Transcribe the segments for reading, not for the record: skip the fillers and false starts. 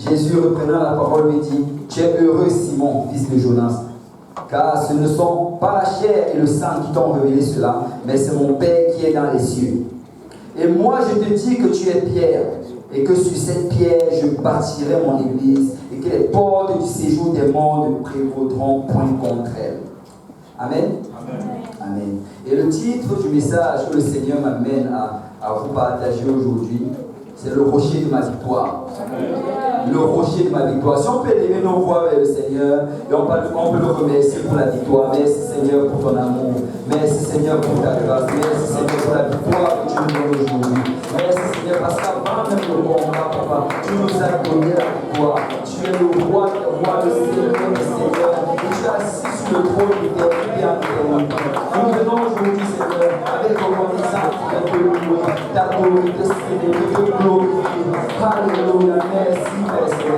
Jésus, reprenant la parole, lui dit, tu es heureux, Simon, fils de Jonas, car ce ne sont pas la chair et le sang qui t'ont révélé cela, mais c'est mon Père qui est dans les cieux. Et moi, je te dis que tu es Pierre, et que sur cette pierre, je bâtirai mon église, et que les portes du séjour des morts ne prévaudront point contre elle. Amen. Amen. Amen. Et le titre du message que le Seigneur m'amène à vous partager aujourd'hui, c'est le rocher de ma victoire. Amen. Le rocher de ma victoire. Si on peut élever nos voix vers le Seigneur, et on peut le remercier pour la victoire. Merci Seigneur pour ton amour. Merci Seigneur pour ta grâce. Merci Seigneur pour la victoire que tu nous donnes aujourd'hui. Merci Seigneur parce qu'avant même le combat, papa, tu nous as donné la victoire. Tu es le roi des rois, le Seigneur des seigneurs. Et tu es assis sur le trône de l'éternité en éternité. Nous venons aujourd'hui, Seigneur, avec reconnaissance de te louer, t'adorer, te célébrer, te glorifier. Alléluia, merci, merci.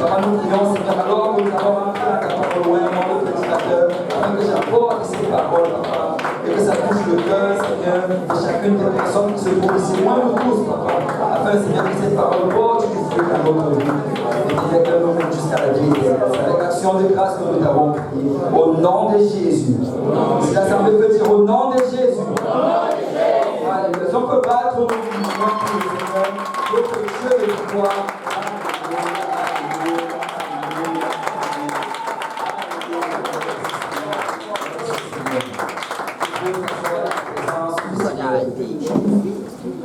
Papa, nous prions, Seigneur, alors que nous avons entré à ta parole loin, mon prédicateur, afin que j'apporte ces paroles, papa, et que ça touche le cœur, Seigneur, de chacune des personnes qui se trouvent ici, moi nous tous, papa, afin, Seigneur, que cette parole porte du fruit dans notre vie, et Seigneur, qu'elle nous mène jusqu'à la vie éternelle. C'est avec action de grâce que nous t'avons prié, au nom de Jésus. Si l'assemblée peut dire au nom de Jésus. Alléluia. On peut battre nos vies, Seigneur, notre Dieu de victoire.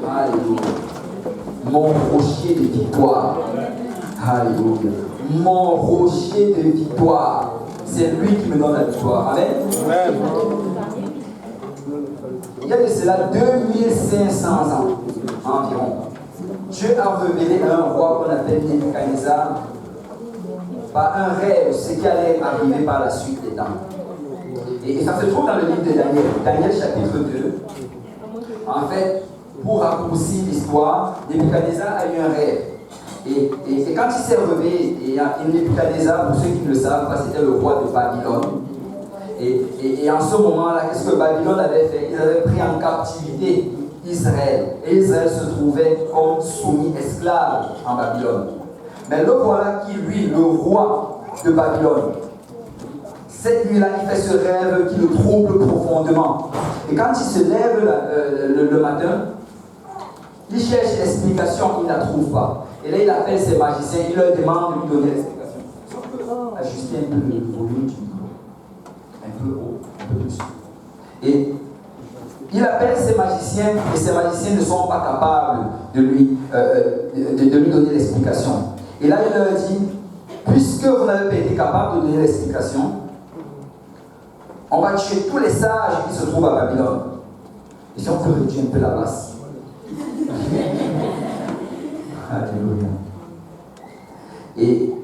Alléluia. Mon rocher de victoire. Alléluia. Mon rocher de victoire. C'est lui qui me donne la victoire. Amen. Amen. Il y a de cela 2500 ans environ. Dieu a révélé à un roi qu'on appelle Nebuchadnezzar par un rêve ce qui allait arriver par la suite des temps. Et ça se trouve dans le livre de Daniel, Daniel chapitre 2. En fait, pour raccourcir l'histoire, Nebuchadnezzar a eu un rêve. Et quand il s'est réveillé, et Nebuchadnezzar, pour ceux qui ne le savent pas, c'était le roi de Babylone. Et en ce moment-là, qu'est-ce que Babylone avait fait? Ils avaient pris en captivité Israël. Et Israël se trouvait comme soumis, esclave en Babylone. Mais le voilà qui, lui, le roi de Babylone, cette nuit-là, il fait ce rêve qui le trouble profondément. Et quand il se lève le matin, il cherche l'explication, il ne la trouve pas. Et là, il appelle ses magiciens, il leur demande de lui donner l'explication. Si on peut ajuster un peu le volume du micro. Un peu haut, un peu plus. Et il appelle ses magiciens, et ses magiciens ne sont pas capables de lui donner l'explication. Et là, il leur dit, puisque vous n'avez pas été capable de donner l'explication, on va tuer tous les sages qui se trouvent à Babylone. Et si on peut réduire un peu la basse. Alléluia. Et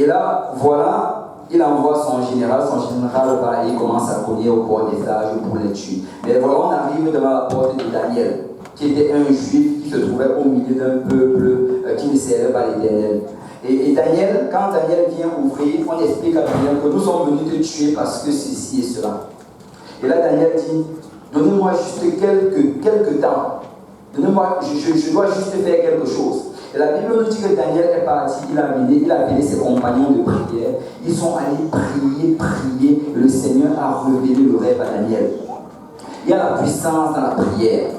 là, voilà, il envoie son général va et il commence à cogner au port des sages pour les tuer. Mais voilà, on arrive devant la porte de Daniel, qui était un juif qui se trouvait au milieu d'un peuple qui ne servait pas l'Éternel. Et Daniel, quand Daniel vient ouvrir, on explique à Daniel que nous sommes venus te tuer parce que ceci et cela. Et là, Daniel dit, donnez-moi juste quelques temps. Donnez-moi, je dois juste faire quelque chose. Et la Bible nous dit que Daniel est parti, il a appelé ses compagnons de prière. Ils sont allés prier. Et le Seigneur a révélé le rêve à Daniel. Il y a la puissance dans la prière.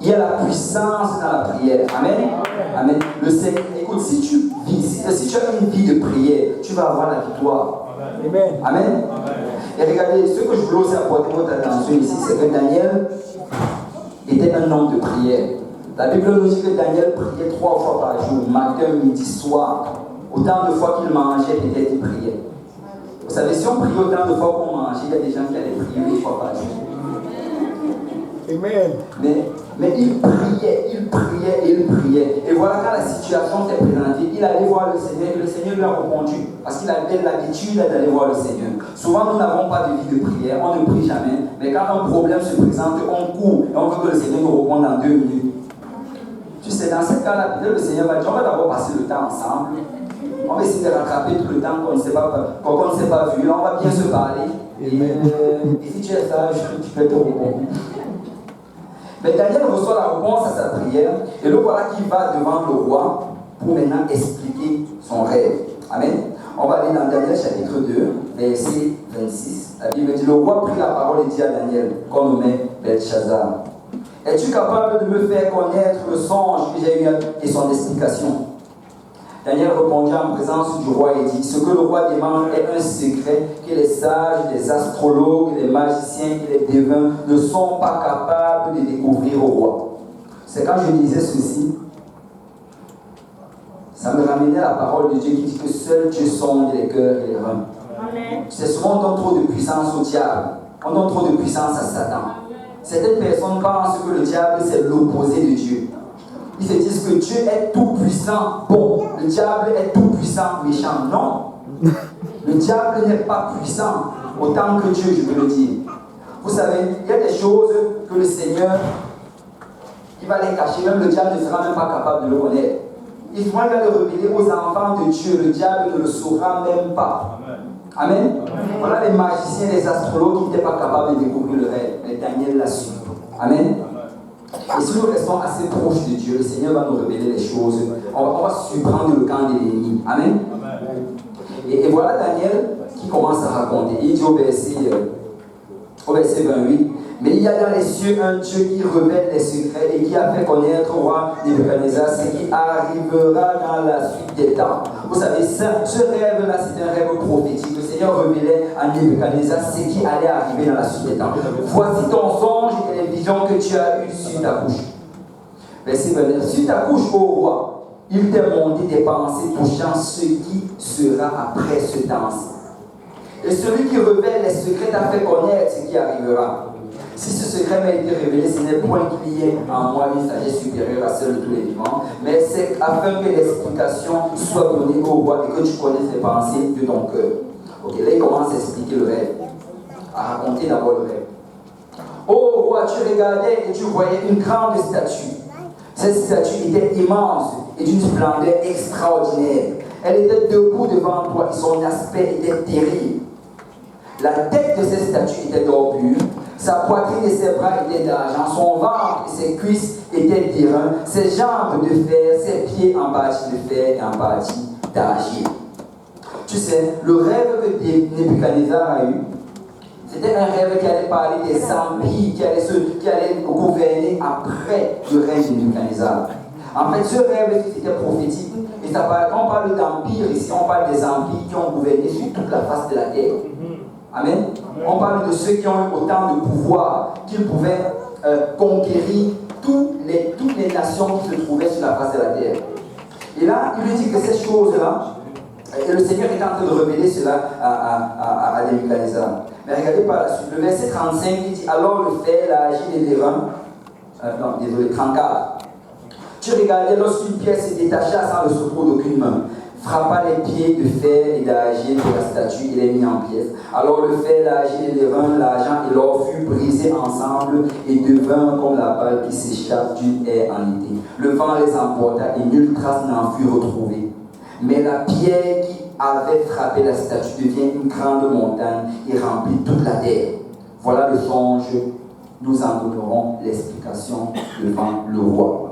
Il y a la puissance dans la prière. Amen. Amen. Le Seigneur, écoute, si tu as une vie de prière, tu vas avoir la victoire. Amen. Amen. Et regardez, ce que je voulais aussi apporter votre attention ici, c'est que Daniel était un homme de prière. La Bible nous dit que Daniel priait 3 fois par jour, matin, midi, soir. Autant de fois qu'il mangeait, peut-être il priait. Vous savez, si on priait autant de fois qu'on mangeait, il y a des gens qui allaient prier 8 fois par jour. Amen. Mais il priait. Et voilà, quand la situation s'est présentée, il allait voir le Seigneur et le Seigneur lui a répondu. Parce qu'il avait l'habitude d'aller voir le Seigneur. Souvent, nous n'avons pas de vie de prière, on ne prie jamais. Mais quand un problème se présente, on court et on veut que le Seigneur nous réponde en 2 minutes. Tu sais, dans ce cas-là, le Seigneur va dire, on va d'abord passer le temps ensemble. On va essayer de rattraper tout le temps qu'on ne s'est pas vu. Là, on va bien se parler. Et si tu es sage, tu peux te répondre. Mais Daniel reçoit la réponse à sa prière. Et le voilà qui va devant le roi pour maintenant expliquer son rêve. Amen. On va aller dans Daniel chapitre 2, verset 26. La Bible dit, le roi prit la parole et dit à Daniel, qu'on nommait Belchazzar, es-tu capable de me faire connaître le songe que j'ai eu et son explication? Daniel répondit en présence du roi et dit, ce que le roi demande est un secret que les sages, les astrologues, les magiciens et les devins ne sont pas capables de découvrir au roi. C'est quand je disais ceci, ça me ramenait à la parole de Dieu qui dit que seul Dieu sonde les cœurs et les reins. C'est souvent on donne trop de puissance au diable, on donne trop de puissance à Satan. Certaines personnes pensent que le diable c'est l'opposé de Dieu. Ils se disent que Dieu est tout puissant, bon, le diable est tout puissant, méchant. Non, le diable n'est pas puissant autant que Dieu, je peux le dire. Vous savez, il y a des choses que le Seigneur, il va les cacher, même le diable ne sera même pas capable de le connaître. Il va le révéler aux enfants de Dieu, le diable ne le saura même pas. Amen. Amen. Voilà les magiciens, les astrologues qui n'étaient pas capables de découvrir le rêve, mais Daniel l'a su. Amen. Et si nous restons assez proches de Dieu, le Seigneur va nous révéler les choses. On va surprendre le camp de l'ennemi. Amen. Et voilà Daniel qui commence à raconter. Il dit au verset 28, mais il y a dans les cieux un Dieu qui révèle les secrets et qui a fait connaître au roi Nebuchadnezzar ce qui arrivera dans la suite des temps. Vous savez, ce rêve-là, c'est un rêve prophétique. Le Seigneur révélait à Nebuchadnezzar ce qui allait arriver dans la suite des temps. Voici ton songe et les visions que tu as eues sur ta couche. Verset 29. Sur ta couche, ô roi, il t'est montré des pensées touchant ce qui sera après ce temps-ci. Et celui qui révèle les secrets t'a fait connaître ce qui arrivera. Si ce secret m'a été révélé, ce n'est point qu'il y ait en moi une sagesse supérieure à celle de tous les vivants, mais c'est afin que l'explication soit donnée au roi et que tu connaisses les pensées de ton cœur. Ok, là il commence à expliquer le rêve, à raconter d'abord le rêve. Ô roi, tu regardais et tu voyais une grande statue. Cette statue était immense et d'une splendeur extraordinaire. Elle était debout devant toi et son aspect était terrible. La tête de cette statue était d'or pur, sa poitrine et ses bras étaient d'argent, son ventre et ses cuisses étaient d'airain, ses jambes de fer, ses pieds en bâtis de fer et en bâtis d'argile. Tu sais, le rêve que Nebuchadnezzar a eu, c'était un rêve qui allait parler des empires qui allaient gouverner après le règne de Nebuchadnezzar. En fait, ce rêve c'était prophétique. Et ça parle, quand on parle d'empire, ici on parle des empires qui ont gouverné sur toute la face de la terre. Amen. On parle de ceux qui ont eu autant de pouvoir qu'ils pouvaient conquérir toutes les nations qui se trouvaient sur la face de la terre. Et là, il lui dit que ces choses-là, et le Seigneur est en train de révéler cela à Nebuchadnezzar. Mais regardez par la suite, le verset 35, il dit, alors le fer, l'argile et les reins, 34. Tu regardais lorsqu'une pièce se détacha sans le secours d'aucune main, frappa les pieds de fer et d'argile de la statue et les mit en pièces. Alors le fer, l'argile et les reins, l'argent et l'or furent brisés ensemble et devinrent comme la balle qui s'échappe d'une haie en été. Le vent les emporta et nulle trace n'en fut retrouvée. Mais la pierre qui avait frappé la statue devient une grande montagne et remplit toute la terre. Voilà le songe. Nous en donnerons l'explication devant le roi.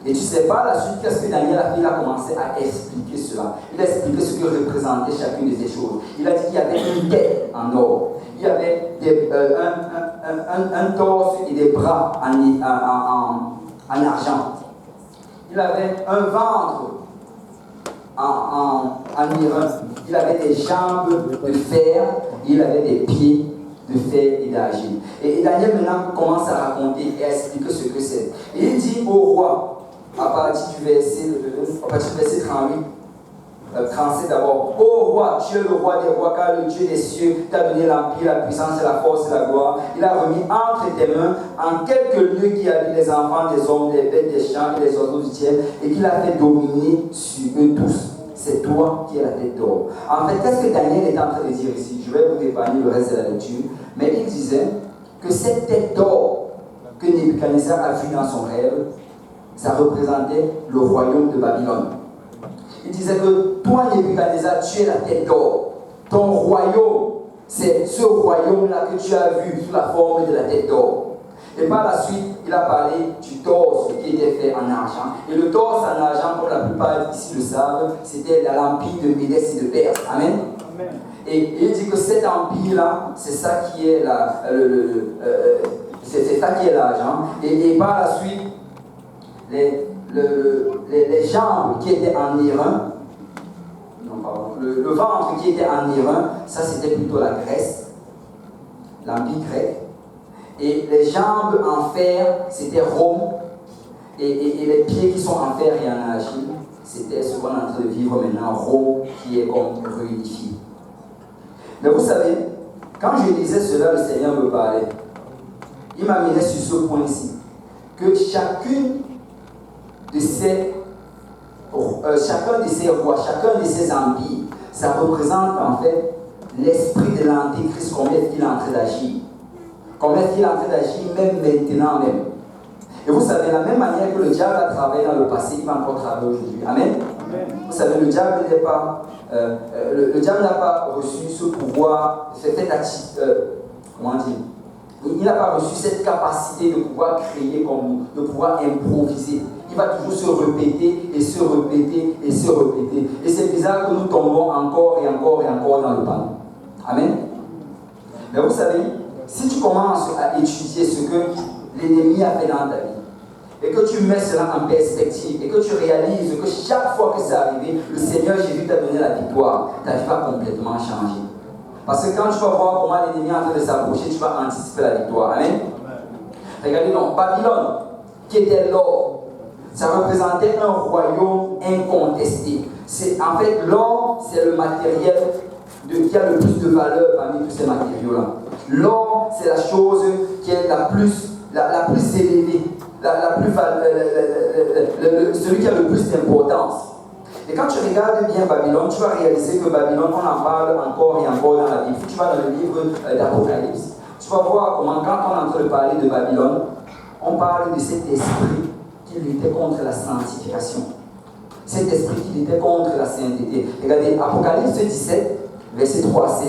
Et tu sais pas la suite, qu'est-ce que Daniel a fait? Il a commencé à expliquer cela. Il a expliqué ce que représentait chacune de ces choses. Il a dit qu'il y avait une tête en or. Il y avait un torse et des bras en argent. Il avait un ventre en iron. Il avait des jambes de fer. Il avait des pieds de fer et d'argile. Et Daniel maintenant commence à raconter et à expliquer ce que c'est. Et il dit au roi, à partir du verset 38, 37 d'abord, ô roi, tu es le roi des rois, car le Dieu des cieux t'a donné l'empire, la puissance, la force et la gloire. Il a remis entre tes mains, en quelques lieux qui habitent les enfants des hommes, les bêtes des champs et les oiseaux du ciel, et qu'il a fait dominer sur eux tous. C'est toi qui es la tête d'or. En fait, qu'est-ce que Daniel est en train de dire ici? Je vais vous épargner le reste de la lecture. Mais il disait que cette tête d'or que Nebuchadnezzar a vue dans son rêve, ça représentait le royaume de Babylone. Il disait que toi, Nebuchadnezzar, tu es la tête d'or. Ton royaume, c'est ce royaume-là que tu as vu sous la forme de la tête d'or. Et par la suite, il a parlé du torse qui était fait en argent. Et le torse en argent, comme la plupart ici le savent, c'était l'empire de Médès et de Perse. Amen. Amen. Et il dit que cet empire-là, c'est ça qui est c'est ça qui est l'argent. Et par la suite, les jambes qui étaient en airain, non pardon, le ventre qui était en airain, ça c'était plutôt la Grèce, l'empire grec. Et les jambes en fer, c'était Rome. Et les pieds qui sont en fer et en argile, c'était ce qu'on est en train de vivre maintenant, Rome, qui est comme réunifié. Mais vous savez, quand je disais cela, le Seigneur me parlait. Il m'a mis sur ce point-ci, que chacun de ces rois, chacun de ces empires, ça représente en fait l'esprit de l'Antéchrist, comment est-ce qu'il est en train d'agir. Comment est-ce qu'il est en train d'agir, même maintenant même. Et vous savez, de la même manière que le diable a travaillé dans le passé, il va encore travailler aujourd'hui. Amen. Amen. Vous savez, le diable n'a pas reçu ce pouvoir, comment dire, il n'a pas reçu cette capacité de pouvoir créer comme nous, de pouvoir improviser. Il va toujours se répéter et se répéter et se répéter. Et c'est bizarre que nous tombons encore et encore et encore dans le panneau. Amen. Mais vous savez, si tu commences à étudier ce que l'ennemi a fait dans ta vie, et que tu mets cela en perspective, et que tu réalises que chaque fois que c'est arrivé, le Seigneur Jésus t'a donné la victoire, ta vie va complètement changer. Parce que quand tu vas voir comment l'ennemi est en train de s'approcher, tu vas anticiper la victoire. Amen. Regardez donc, Babylone, qui était l'or, ça représentait un royaume incontesté. En fait, l'or, c'est le matériel qui a le plus de valeur parmi tous ces matériaux-là. L'or, c'est la chose qui est la plus élevée, celui qui a le plus d'importance. Et quand tu regardes bien Babylone, tu vas réaliser que Babylone, on en parle encore et encore dans la Bible. Tu vas dans le livre d'Apocalypse. Tu vas voir comment, quand on est en train de parler de Babylone, on parle de cet esprit qui luttait contre la sanctification. Cet esprit qui luttait contre la sainteté. Regardez, Apocalypse 17, verset 3 à 5.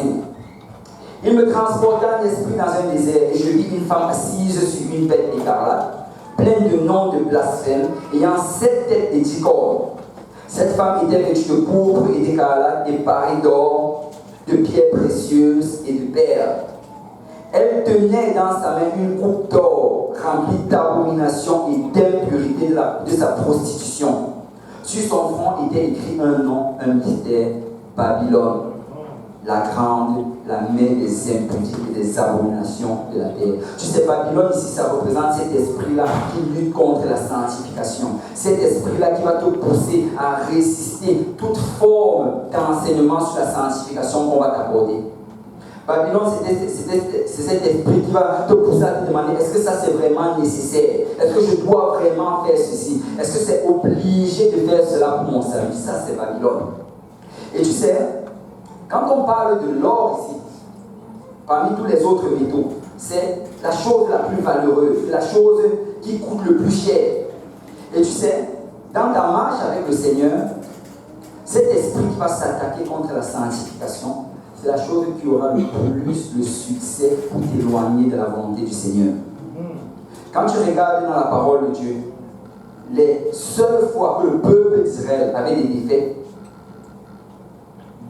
Il me transporta en esprit dans un désert et je vis une femme assise sur une bête écarlate, pleine de noms de blasphème, ayant 7 têtes et 10 cornes. Cette femme était vêtue de pourpre et d'écarlate et parée d'or, de pierres précieuses et de perles. Elle tenait dans sa main une coupe d'or remplie d'abomination et d'impurité de sa prostitution. Sur son front était écrit un nom, un mystère, Babylone, la grande, la mère des impudiques et des abominations de la terre. Tu sais, Babylone ici, ça représente cet esprit-là qui lutte contre la sanctification. Cet esprit-là qui va te pousser à résister toute forme d'enseignement sur la sanctification qu'on va t'apporter. Babylone, c'est cet esprit qui va te pousser à te demander, est-ce que ça c'est vraiment nécessaire? Est-ce que je dois vraiment faire ceci? Est-ce que c'est obligé de faire cela pour mon salut? Ça c'est Babylone. Et tu sais, quand on parle de l'or ici, parmi tous les autres métaux, c'est la chose la plus valeureuse, la chose qui coûte le plus cher. Et tu sais, dans ta marche avec le Seigneur, cet esprit qui va s'attaquer contre la sanctification, c'est la chose qui aura le plus de succès pour t'éloigner de la volonté du Seigneur. Quand tu regardes dans la parole de Dieu, les seules fois que le peuple d'Israël avait des défaites,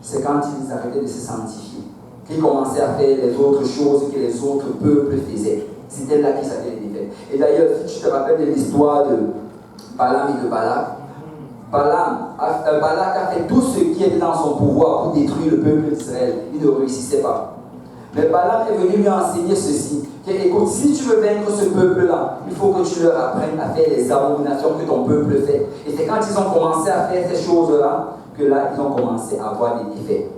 c'est quand ils arrêtaient de se sanctifier, qu'ils commençaient à faire les autres choses que les autres peuples faisaient. C'était là qu'ils avaient les défaites. Et d'ailleurs, si tu te rappelles de l'histoire de Balaam et de Balak, Balak a fait tout ce qui était dans son pouvoir pour détruire le peuple d'Israël. Il ne réussissait pas. Mais Balaam est venu lui enseigner ceci. Écoute, si tu veux vaincre ce peuple-là, il faut que tu leur apprennes à faire les abominations que ton peuple fait. Et c'est quand ils ont commencé à faire ces choses-là, que là, ils ont commencé à avoir des défaites.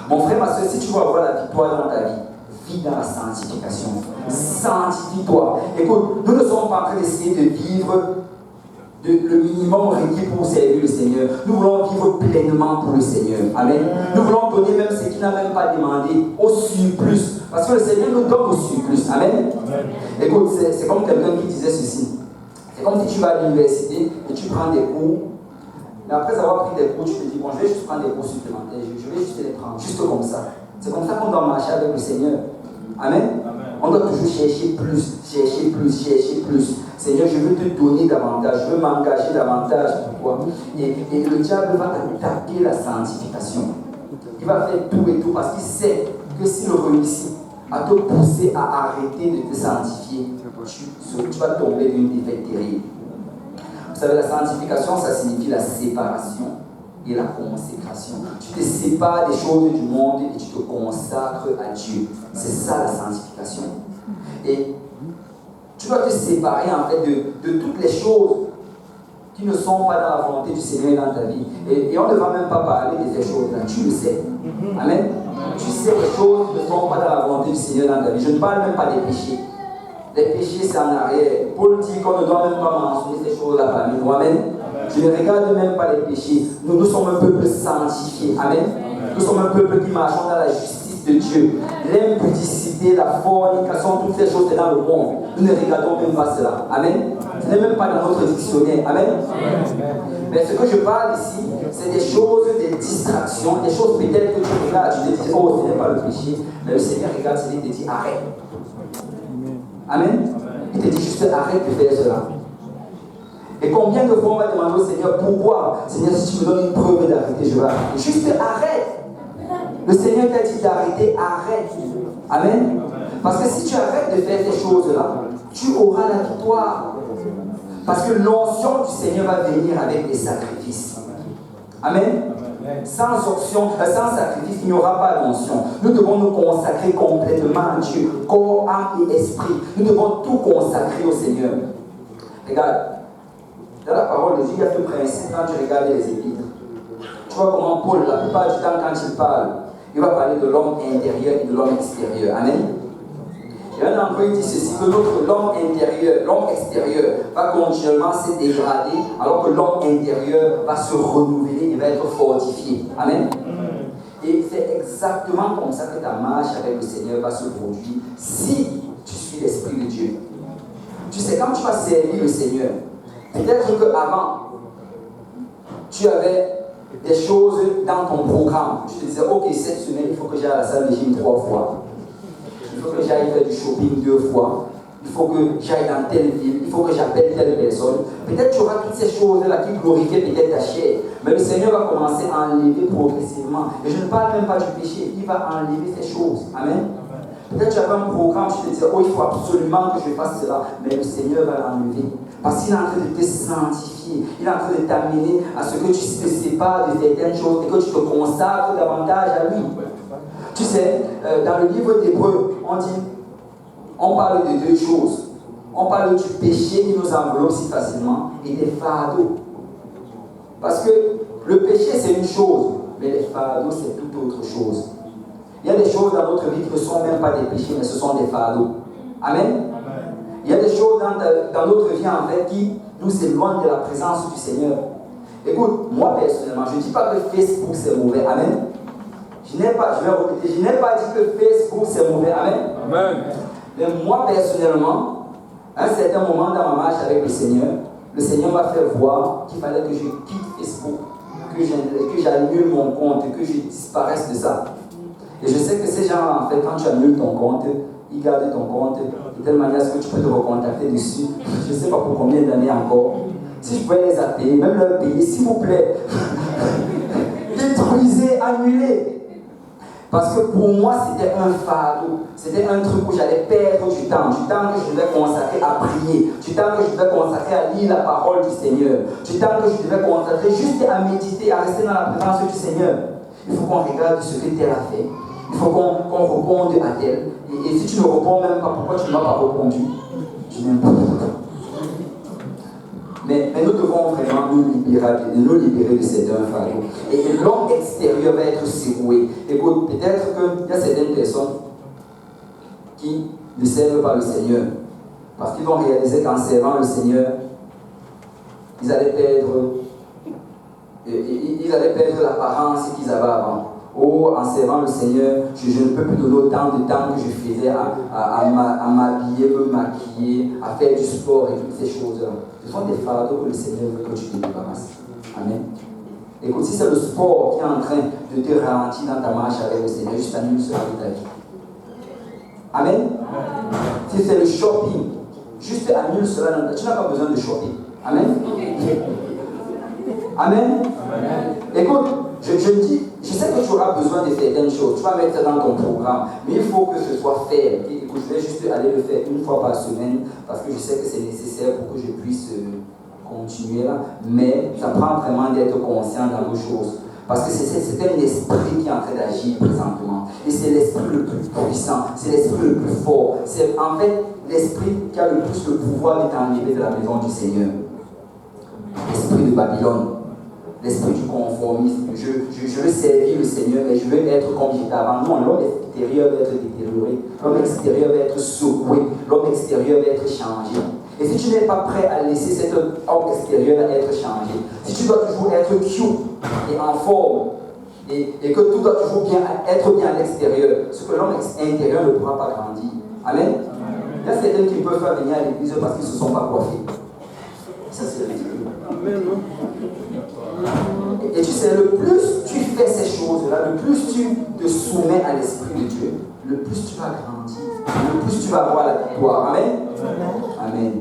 Mon frère, ma soeur, si tu veux avoir la victoire dans ta vie, vis dans la sanctification. Sanctifie-toi. Écoute, nous ne sommes pas en train d'essayer de vivre le minimum requis pour servir le Seigneur. Nous voulons vivre pleinement pour le Seigneur. Amen. Nous voulons donner même ce qu'il n'a même pas demandé, au surplus. Parce que le Seigneur nous donne au surplus. Amen. Amen. Écoute, c'est comme quelqu'un qui disait ceci. C'est comme si tu vas à l'université et tu prends des cours. Et après avoir pris des cours, tu te dis, bon, je vais juste prendre des cours supplémentaires. Je vais juste les prendre, juste comme ça. C'est comme ça qu'on doit marcher avec le Seigneur. Amen. Amen. On doit toujours chercher plus, chercher plus, chercher plus. Seigneur, je veux te donner davantage, je veux m'engager davantage pour toi. Et le diable va attaquer la sanctification. Il va faire tout et tout parce qu'il sait que s'il réussit à te pousser à arrêter de te sanctifier, tu vas tomber d'une défaite terrible. Vous savez, la sanctification, ça signifie la séparation et la consécration. Tu te sépares des choses du monde et tu te consacres à Dieu. C'est ça la sanctification. Et tu dois te séparer en fait de toutes les choses qui ne sont pas dans la volonté du Seigneur dans ta vie. Et on ne va même pas parler de ces choses-là. Tu le sais. Amen. Tu sais les choses qui ne sont pas dans la volonté du Seigneur dans ta vie. Je ne parle même pas des péchés. Les péchés, c'est en arrière. Paul dit qu'on ne doit même pas mentionner ces choses-là parmi nous. Amen. Je ne regarde même pas les péchés. Nous sommes un peuple sanctifié. Amen. Nous sommes un peuple qui marchons dans la justice de Dieu. L'impudicité, la fornication, toutes ces choses, c'est dans le monde. Nous ne regardons même pas cela. Amen. Ce n'est même pas dans notre dictionnaire. Amen. Mais ce que je parle ici, c'est des choses, des distractions, des choses peut-être que tu regardes, tu te dis, oh, ce n'est pas le péché. Mais le Seigneur regarde, il te dit, arrête. Amen. Il te dit juste, arrête de faire cela. Et combien de fois on va demander au Seigneur, pourquoi? Seigneur, si tu me donnes une preuve d'arrêter, je vais arrêter. Juste arrête. Le Seigneur t'a dit d'arrêter, arrête. Amen. Parce que si tu arrêtes de faire ces choses-là, tu auras la victoire. Parce que l'onction du Seigneur va venir avec des sacrifices. Amen. Sans onction, sans sacrifice, il n'y aura pas d'onction. Nous devons nous consacrer complètement à Dieu, corps, âme et esprit. Nous devons tout consacrer au Seigneur. Regarde, dans la parole de Dieu, il y a ce principe quand tu regardes les épîtres. Tu vois comment Paul, la plupart du temps, quand il parle, il va parler de l'homme intérieur et de l'homme extérieur. Amen. Et un endroit, il dit ceci, que l'homme intérieur, l'homme extérieur va continuellement se dégrader, alors que l'homme intérieur va se renouveler, il va être fortifié. Amen. Et c'est exactement comme ça que ta marche avec le Seigneur va se produire si tu suis l'Esprit de Dieu. Tu sais, quand tu vas servir le Seigneur, peut-être qu'avant, tu avais des choses dans ton programme. Tu te disais, ok, cette semaine, il faut que j'aille à la salle de gym 3 fois. Il faut que j'aille faire du shopping 2 fois. Il faut que j'aille dans telle ville. Il faut que j'appelle telle personne. Peut-être tu auras toutes ces choses-là qui glorifient peut-être ta chair. Mais le Seigneur va commencer à enlever progressivement. Et je ne parle même pas du péché. Il va enlever ces choses. Amen. Peut-être tu avais un programme, tu te disais, oh, il faut absolument que je fasse cela. Mais le Seigneur va l'enlever. Parce qu'il est en train de te sanctifier. Il est en train de t'amener à ce que tu te sépares de certaines choses et que tu te consacres davantage à lui. Tu sais, dans le livre d'Hébreux, on parle de 2 choses. On parle du péché qui nous enveloppe si facilement et des fardeaux. Parce que le péché, c'est une chose, mais les fardeaux, c'est toute autre chose. Il y a des choses dans notre vie qui ne sont même pas des péchés, mais ce sont des fardeaux. Amen. Il y a des choses dans notre vie, en fait, qui nous éloignent de la présence du Seigneur. Écoute, moi personnellement, je ne dis pas que Facebook c'est mauvais. Amen. Je n'ai pas dit que Facebook c'est mauvais. Amen. Amen. Mais moi personnellement, à un certain moment dans ma marche avec le Seigneur m'a fait voir qu'il fallait que je quitte Facebook, que j'annule mon compte, que je disparaisse de ça. Et je sais que ces gens, en fait, quand tu annules ton compte, ils gardent ton compte de telle manière que tu peux te recontacter dessus. Je ne sais pas pour combien d'années encore. Si je pouvais les appeler, même leur payer, s'il vous plaît, détruisez, annulez. Parce que pour moi, c'était un fardeau. C'était un truc où j'allais perdre du temps que je devais consacrer à prier, du temps que je devais consacrer à lire la parole du Seigneur, du temps que je devais consacrer juste à méditer, à rester dans la présence du Seigneur. Il faut qu'on regarde ce que tel a fait. Il faut qu'on réponde à tel. Et si tu ne réponds même pas, pourquoi tu ne m'as pas répondu? Je n'aime pas. Mais nous devons vraiment nous libérer de cet fardeau. Et l'homme extérieur va être secoué. Écoute, peut-être qu'il y a certaines personnes qui ne servent pas le Seigneur. Parce qu'ils vont réaliser qu'en servant le Seigneur, ils allaient perdre l'apparence qu'ils avaient avant. Oh, en servant le Seigneur, je ne peux plus donner autant de temps que je faisais à m'habiller, me maquiller, à faire du sport et toutes ces choses-là. Ce sont des fardeaux que le Seigneur veut que tu te débarrasses. Amen. Écoute, si c'est le sport qui est en train de te ralentir dans ta marche avec le Seigneur, juste annule cela de ta vie. Amen. Si c'est le shopping, juste annule cela. Tu n'as pas besoin de choper. Amen. Amen. Amen. Écoute, je dis, je sais que tu auras besoin de certaines choses. Tu vas mettre ça dans ton programme. Mais il faut que ce soit fait. Écoute, je vais juste aller le faire une fois par semaine parce que je sais que c'est nécessaire pour que je puisse continuer là. Mais ça prend vraiment d'être conscient dans nos choses. Parce que c'est un esprit qui est en train d'agir présentement. Et c'est l'esprit le plus puissant, c'est l'esprit le plus fort. C'est en fait l'esprit qui a le plus le pouvoir d'être enlevé de la maison du Seigneur. L'esprit de Babylone, l'esprit du conformisme. Je veux servir le Seigneur, mais je veux être comme j'étais avant. Non, l'homme extérieur va être détérioré, l'homme extérieur va être secoué, l'homme extérieur va être changé. Et si tu n'es pas prêt à laisser cet homme extérieur être changé, si tu dois toujours être cute et en forme, et que tout doit toujours être bien à l'extérieur, ce que l'homme intérieur ne pourra pas grandir. Amen. Il y a certains qui peuvent faire venir à l'église parce qu'ils ne se sont pas coiffés. Ça, c'est ridicule. Amen. Et tu sais, le plus tu fais ces choses-là, le plus tu te soumets à l'Esprit de Dieu, le plus tu vas grandir, le plus tu vas avoir la victoire. Amen. Amen.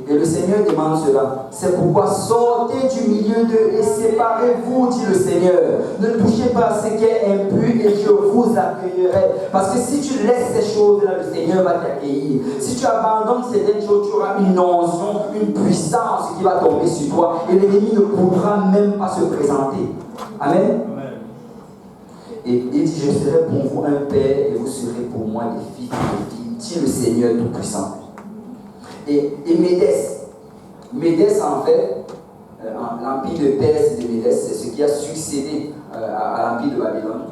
Et le Seigneur demande cela. C'est pourquoi sortez du milieu d'eux et séparez-vous, dit le Seigneur. Ne touchez pas à ce qui est impur et je vous accueillerai. Parce que si tu laisses ces choses-là, le Seigneur va t'accueillir. Si tu abandonnes certaines choses, tu auras une onction, une puissance qui va tomber sur toi et l'ennemi ne pourra même pas se présenter. Amen. Et il dit, je serai pour vous un père et vous serez pour moi des fils et des filles, dit le Seigneur Tout-Puissant. Et Médès en fait, l'empire de Perse et de Médès, c'est ce qui a succédé à l'empire de Babylone.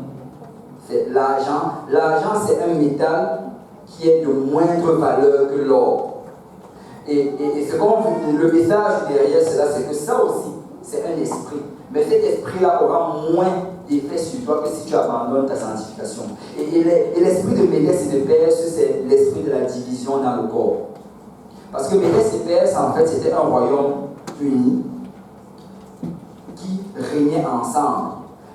C'est l'argent. L'argent, c'est un métal qui est de moindre valeur que l'or. Et c'est comme le message derrière cela, c'est que ça aussi, c'est un esprit. Mais cet esprit-là aura moins d'effet sur toi que si tu abandonnes ta sanctification. Et l'esprit de Médès et de Perse, c'est l'esprit de la division dans le corps. Parce que Médès et Perse, en fait, c'était un royaume uni qui régnait ensemble.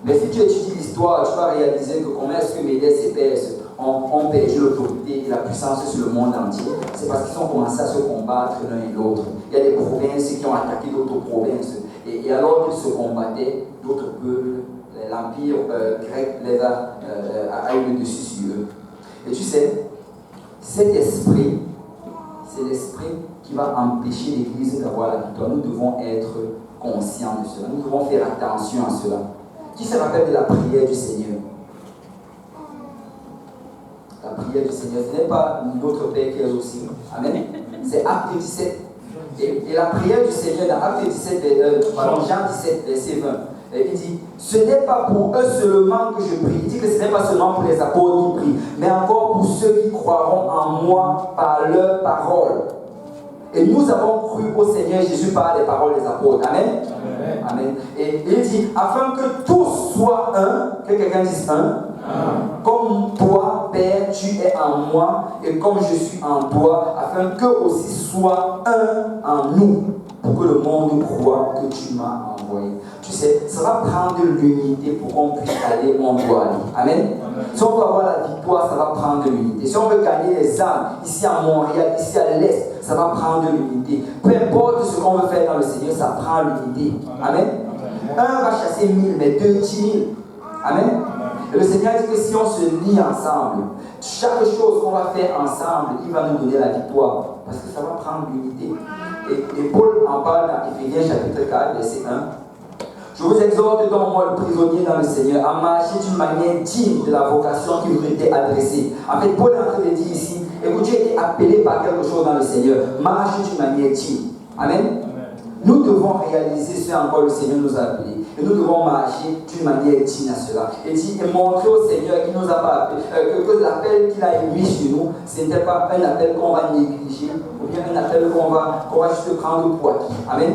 Mais si tu étudies l'histoire, tu vas réaliser que comment est-ce que Médès et Perse ont perdu l'autorité et la puissance sur le monde entier. C'est parce qu'ils ont commencé à se combattre l'un et l'autre. Il y a des provinces qui ont attaqué d'autres provinces. Et alors qu'ils se combattaient, d'autres peuples, l'empire grec les a eu le dessus sur eux. Et tu sais, cet esprit, c'est l'esprit qui va empêcher l'Église d'avoir la victoire. Nous devons être conscients de cela. Nous devons faire attention à cela. Qui se rappelle de la prière du Seigneur? La prière du Seigneur, ce n'est pas notre Père qui est aussi. Amen. C'est Acte 17. Et la prière du Seigneur dans Acte 17, Jean 17, verset 20. Il dit, ce n'est pas pour eux seulement que je prie. Il dit que ce n'est pas seulement pour les apôtres qui prient, mais encore pour ceux qui croiront en moi par leur parole. Et nous avons cru au Seigneur Jésus par les paroles des apôtres. Amen. Amen. Amen. Et il dit, afin que tous soient un, que quelqu'un dise un, comme toi, Père, tu es en moi, et comme je suis en toi, afin qu'eux aussi soient un en nous, pour que le monde croie que tu m'as envoyé. Tu sais, ça va prendre l'unité pour qu'on puisse aller où on doit aller. Amen. Si on veut avoir la victoire, ça va prendre l'unité. Si on veut gagner les âmes, ici à Montréal, ici à l'Est, ça va prendre l'unité. Peu importe ce qu'on veut faire dans le Seigneur, ça prend l'unité. Amen. Un va chasser 1000, mais 2, 10 000. Amen. Et le Seigneur dit que si on se lie ensemble, chaque chose qu'on va faire ensemble, il va nous donner la victoire. Parce que ça va prendre l'unité. Et Paul en parle dans Éphésiens chapitre 4, verset 1. Je vous exhorte donc, moi, le prisonnier dans le Seigneur, à marcher d'une manière digne de la vocation qui vous était adressée. En fait, Paul est en train de dire ici, écoute, tu as été appelé par quelque chose dans le Seigneur. Marche d'une manière digne. Amen. Nous devons réaliser ce à quoi le Seigneur nous a appelés. Et nous devons marcher d'une manière digne à cela. Et montrer au Seigneur qu'il nous a pas appelé, que l'appel qu'il a émis chez nous, ce n'était pas un appel qu'on va négliger, ou bien un appel qu'on va juste prendre pour acquis. Amen.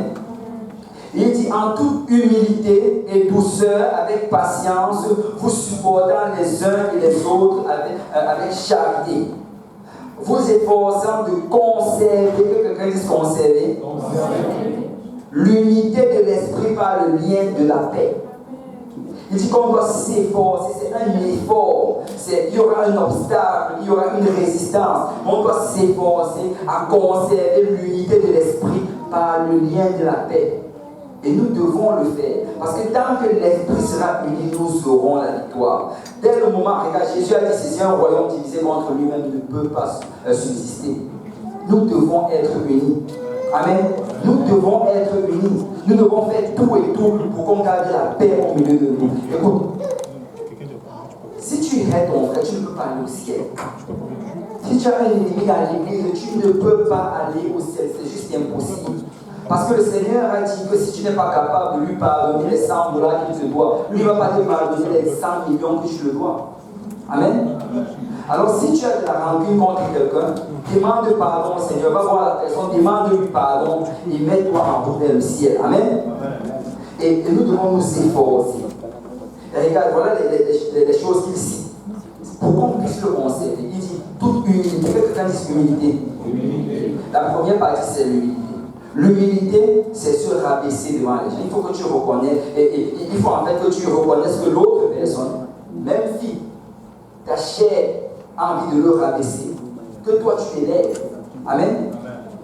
Il dit en toute humilité et douceur, avec patience, vous supportant les uns et les autres avec charité. Vous efforçant de conserver, que quelqu'un dise conserver, l'unité de l'esprit par le lien de la paix. Il dit qu'on doit s'efforcer, c'est un effort. Il y aura un obstacle, il y aura une résistance. On doit s'efforcer à conserver l'unité de l'esprit par le lien de la paix. Et nous devons le faire. Parce que tant que l'esprit sera uni, nous aurons la victoire. Dès le moment, regarde, Jésus a dit ceci, un royaume divisé contre lui-même ne peut pas subsister. Nous devons être unis. Amen. Nous devons être unis. Nous devons faire tout et tout pour qu'on garde la paix au milieu de nous. Écoute, si tu hais ton frère, tu ne peux pas aller au ciel. Si tu as un ennemi à l'église, tu ne peux pas aller au ciel. C'est juste impossible. Parce que le Seigneur a dit que si tu n'es pas capable de lui pardonner les $100 qu'il te doit, lui ne va pas te pardonner les 100 millions que tu le dois. Amen. Alors si tu as de la rancune contre quelqu'un, demande pardon au Seigneur, va voir la personne, demande-lui pardon et mets-toi en route vers le ciel. Amen. Et nous devons nous efforcer. Et regarde, voilà les choses qu'il cite. Pour qu'on puisse le conserver, il dit toute humilité. Quelqu'un dit humilité. La première partie, c'est l'humilité. L'humilité, c'est se rabaisser devant les gens. Il faut que tu reconnaisses, et il faut en fait que tu reconnaisses que l'autre personne, même si ta chair a envie de le rabaisser, que toi tu t'élèves. Amen.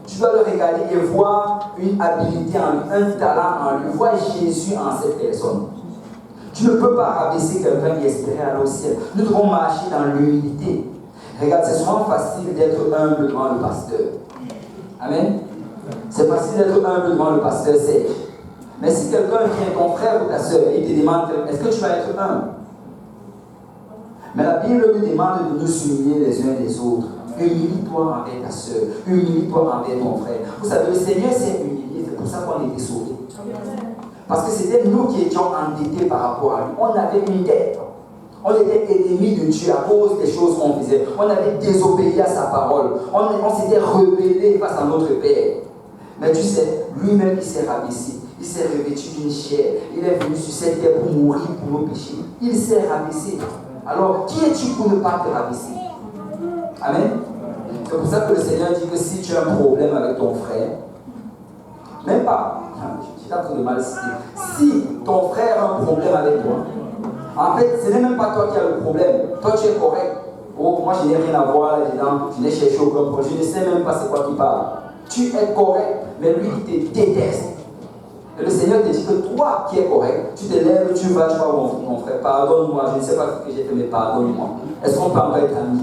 Tu dois le regarder et voir une habilité en lui, un talent en lui, voir Jésus en cette personne. Tu ne peux pas rabaisser quelqu'un qui espérait aller au ciel. Nous devons marcher dans l'humilité. Regarde, c'est souvent facile d'être humble devant le pasteur. Amen. C'est facile d'être humble devant le pasteur Serge. Mais si quelqu'un vient, ton frère ou ta soeur, et te demande, est-ce que tu vas être humble? Mais la Bible nous demande de nous humilier les uns des autres. Humilie-toi envers ta soeur, humilie-toi envers ton frère. Vous savez, le Seigneur s'est humilié, c'est pour ça qu'on était sauvés. Parce que c'était nous qui étions endettés par rapport à lui. On avait une dette. On était ennemis de Dieu à cause des choses qu'on faisait. On avait désobéi à sa parole. On s'était rebellé face à notre Père. Mais tu sais, lui-même il s'est rabaissé. Il s'est revêtu d'une chair. Il est venu sur cette terre pour mourir pour nos péchés. Il s'est rabaissé. Alors, qui es-tu pour ne pas te rabaisser? Amen. C'est pour ça que le Seigneur dit que si tu as un problème avec ton frère, même pas, j'ai pas trop de mal cité, si ton frère a un problème avec toi, en fait, ce n'est même pas toi qui as le problème. Toi, tu es correct. Oh, moi, je n'ai rien à voir là-dedans. Je n'ai cherché aucun problème. Je ne sais même pas c'est quoi qui parle. Tu es correct, mais lui, il te déteste. Et le Seigneur te dit que toi qui es correct, tu te lèves, tu vas voir mon frère, pardonne-moi, je ne sais pas ce que j'ai fait, mais pardonne-moi. Est-ce qu'on peut encore être amis?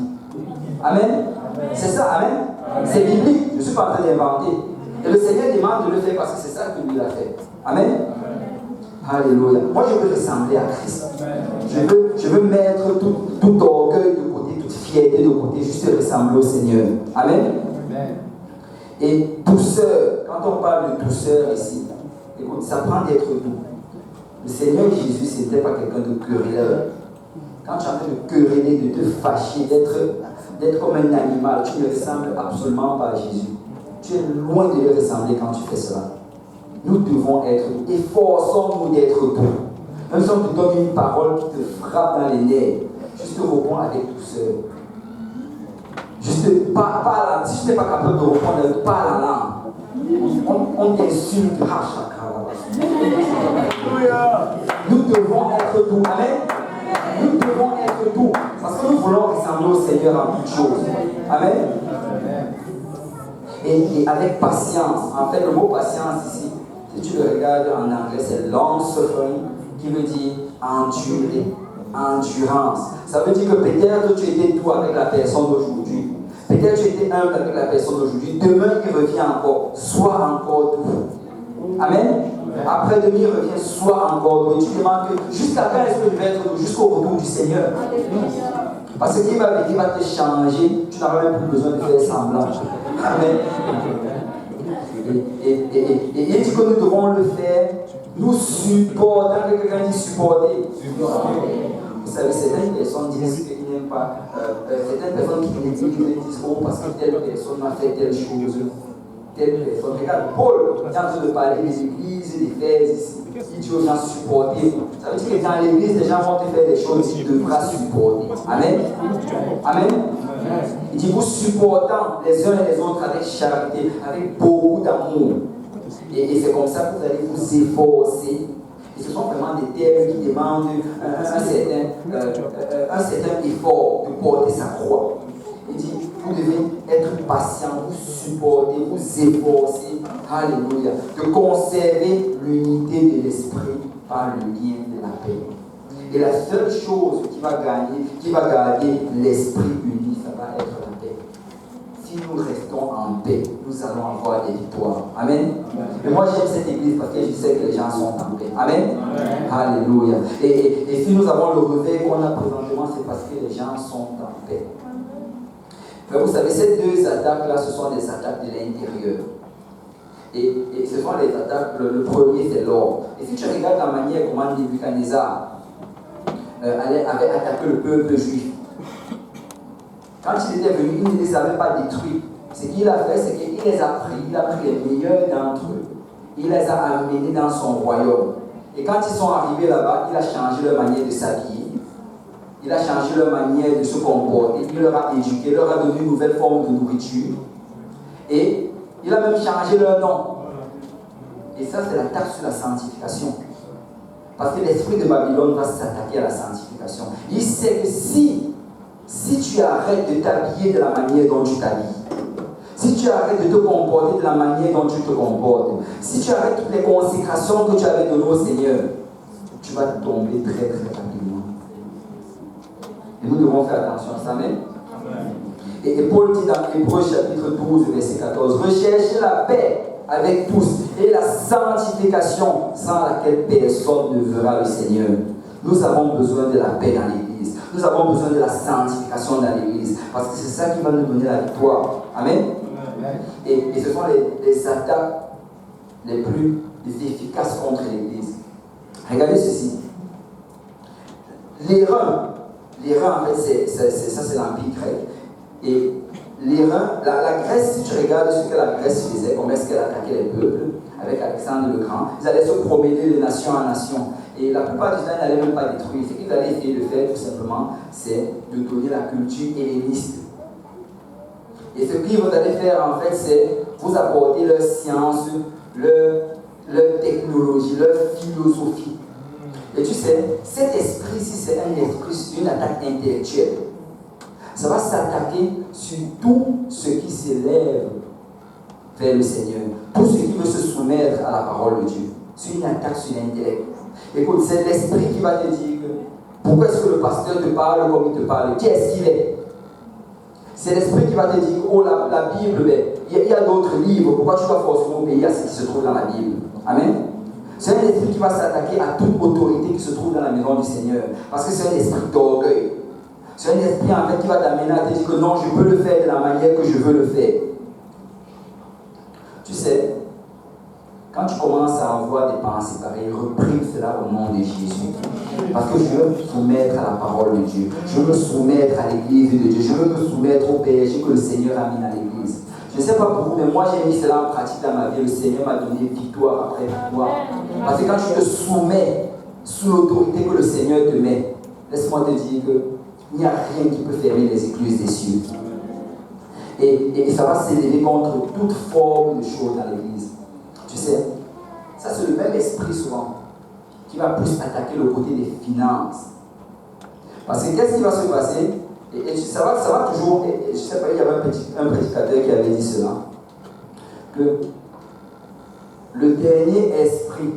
Amen. C'est ça, amen. C'est biblique, je ne suis pas en train d'inventer. Et le Seigneur demande de le faire parce que c'est ça que lui a fait. Amen. Alléluia. Moi, je veux ressembler à Christ. Je veux mettre tout orgueil de côté, toute fierté de côté, juste ressembler au Seigneur. Amen. Et douceur, quand on parle de douceur ici, écoute, ça prend d'être doux. Le Seigneur Jésus, ce n'était pas quelqu'un de querelleur. Quand tu es en train de quereller, de te fâcher, d'être comme un animal, tu ne ressembles absolument pas à Jésus. Tu es loin de lui ressembler quand tu fais cela. Nous devons être doux. Efforçons-nous d'être doux. Même si on te donne une parole qui te frappe dans les nerfs, juste réponds avec douceur. Juste pas si tu n'es pas capable de répondre, pas la langue. On t'insulte. Nous devons être doux. Amen. Nous devons être doux. Parce que nous voulons ressembler au Seigneur en toutes choses. Amen. Et avec patience. En fait, le mot patience ici, si tu le regardes en anglais, c'est long suffering, qui veut dire endurer, endurance. Ça veut dire que peut-être tu étais doux avec la personne d'aujourd'hui. Peut-être tu étais humble avec la personne d'aujourd'hui. Demain, il revient encore. Sois encore doux. Amen. Après demain, il revient. Sois encore doux. Et tu demandes que jusqu'à quand est-ce que je vais être doux? Jusqu'au retour du Seigneur. Parce qu'il va venir, il va te changer. Tu n'auras même plus besoin de faire semblant. Amen. Et il dit que nous devons le faire. Nous supportons. Quelqu'un dit supporter. Vous savez, certaines personnes disent qu'ils n'aiment pas. Certaines personnes qui viennent disent oh, parce que telle personne m'a fait telle chose. Telle personne. Regarde, Paul est en train de parler des églises, des frères ici. Il dit aux gens supporter. Ça veut dire que dans l'église, les gens vont te faire des choses qu'ils devront supporter. Amen. Amen. Il dit vous supportant les uns et les autres avec charité, avec beaucoup d'amour. Et c'est comme ça que vous allez vous efforcer. Et ce sont vraiment des termes qui demandent un certain effort de porter sa croix. Il dit, vous devez être patient, vous supporter, vous efforcer, alléluia, de conserver l'unité de l'esprit par le lien de la paix. Et la seule chose qui va garder l'esprit uni, ça va être la paix. Si nous restons en paix, nous allons avoir des victoires. Amen. Et moi j'aime cette église parce que je sais que les gens sont en paix. Amen. Alléluia. Et si nous avons le réveil qu'on a présentement, c'est parce que les gens sont en paix. Mais vous savez, ces deux attaques-là, ce sont des attaques de l'intérieur. Et ce sont les attaques, le premier c'est l'or. Et si tu regardes la manière comment Nebuchadnezzar avait attaqué le peuple juif, quand il était venu, il ne les avait pas détruits. Ce qu'il a fait, c'est qu'il les a pris, il a pris les meilleurs d'entre eux. Il les a amenés dans son royaume. Et quand ils sont arrivés là-bas, il a changé leur manière de s'habiller. Il a changé leur manière de se comporter. Il leur a éduqué, leur a donné une nouvelle forme de nourriture. Et il a même changé leur nom. Et ça, c'est l'attaque sur la sanctification. Parce que l'esprit de Babylone va s'attaquer à la sanctification. Il sait que si tu arrêtes de t'habiller de la manière dont tu t'habilles, si tu arrêtes de te comporter de la manière dont tu te comportes, si tu arrêtes toutes les consécrations que tu avais données au Seigneur, tu vas tomber très très rapidement. Et nous devons faire attention à ça. Amen. Et Paul dit dans Hébreux chapitre 12, verset 14, recherchez la paix avec tous et la sanctification sans laquelle personne ne verra le Seigneur. Nous avons besoin de la paix dans l'Église. Nous avons besoin de la sanctification dans l'Église. Parce que c'est ça qui va nous donner la victoire. Amen. Et ce sont les attaques les plus efficaces contre l'Église. Regardez ceci. Les reins, en fait, ça c'est l'Empire grec. Et les reins, la Grèce, si tu regardes ce que la Grèce faisait, comment est-ce qu'elle attaquait les peuples, avec Alexandre le Grand, ils allaient se promener de nation en nation. Et la plupart du temps, ils n'allaient même pas détruire. Ce qu'ils allaient essayer de faire, tout simplement, c'est de donner la culture helléniste. Et ce qu'ils vont aller faire, en fait, c'est vous apporter leur science, leur technologie, leur philosophie. Et tu sais, cet esprit-ci, c'est un esprit, c'est une attaque intellectuelle. Ça va s'attaquer sur tout ce qui s'élève vers le Seigneur, tout ce qui veut se soumettre à la parole de Dieu. C'est une attaque sur l'intellect. Écoute, c'est l'esprit qui va te dire pourquoi est-ce que le pasteur te parle comme il te parle, qui est-ce qu'il est. C'est l'esprit qui va te dire, oh la Bible, il y a d'autres livres, pourquoi tu dois forcément obéir à ce qui se trouve dans la Bible. Amen. C'est un esprit qui va s'attaquer à toute autorité qui se trouve dans la maison du Seigneur, parce que c'est un esprit d'orgueil. C'est un esprit en fait qui va t'amener à te dire que non, je peux le faire de la manière que je veux le faire. Tu sais, quand tu commences à avoir des pensées pareilles, reprime cela au nom de Jésus. Parce que je veux me soumettre à la parole de Dieu. Je veux me soumettre à l'église de Dieu. Je veux me soumettre au péché que le Seigneur a mis dans l'église. Je ne sais pas pour vous, mais moi j'ai mis cela en pratique dans ma vie. Le Seigneur m'a donné victoire après victoire. Parce que quand tu te soumets sous l'autorité que le Seigneur te met, laisse-moi te dire que il n'y a rien qui peut fermer les écluses des cieux. Et ça va s'élever contre toute forme de choses dans l'église. Tu sais, ça c'est le même esprit souvent qui va plus attaquer le côté des finances. Parce que qu'est-ce qui va se passer? Et ça va toujours, je ne sais pas, il y avait un prédicateur qui avait dit cela, que le dernier esprit,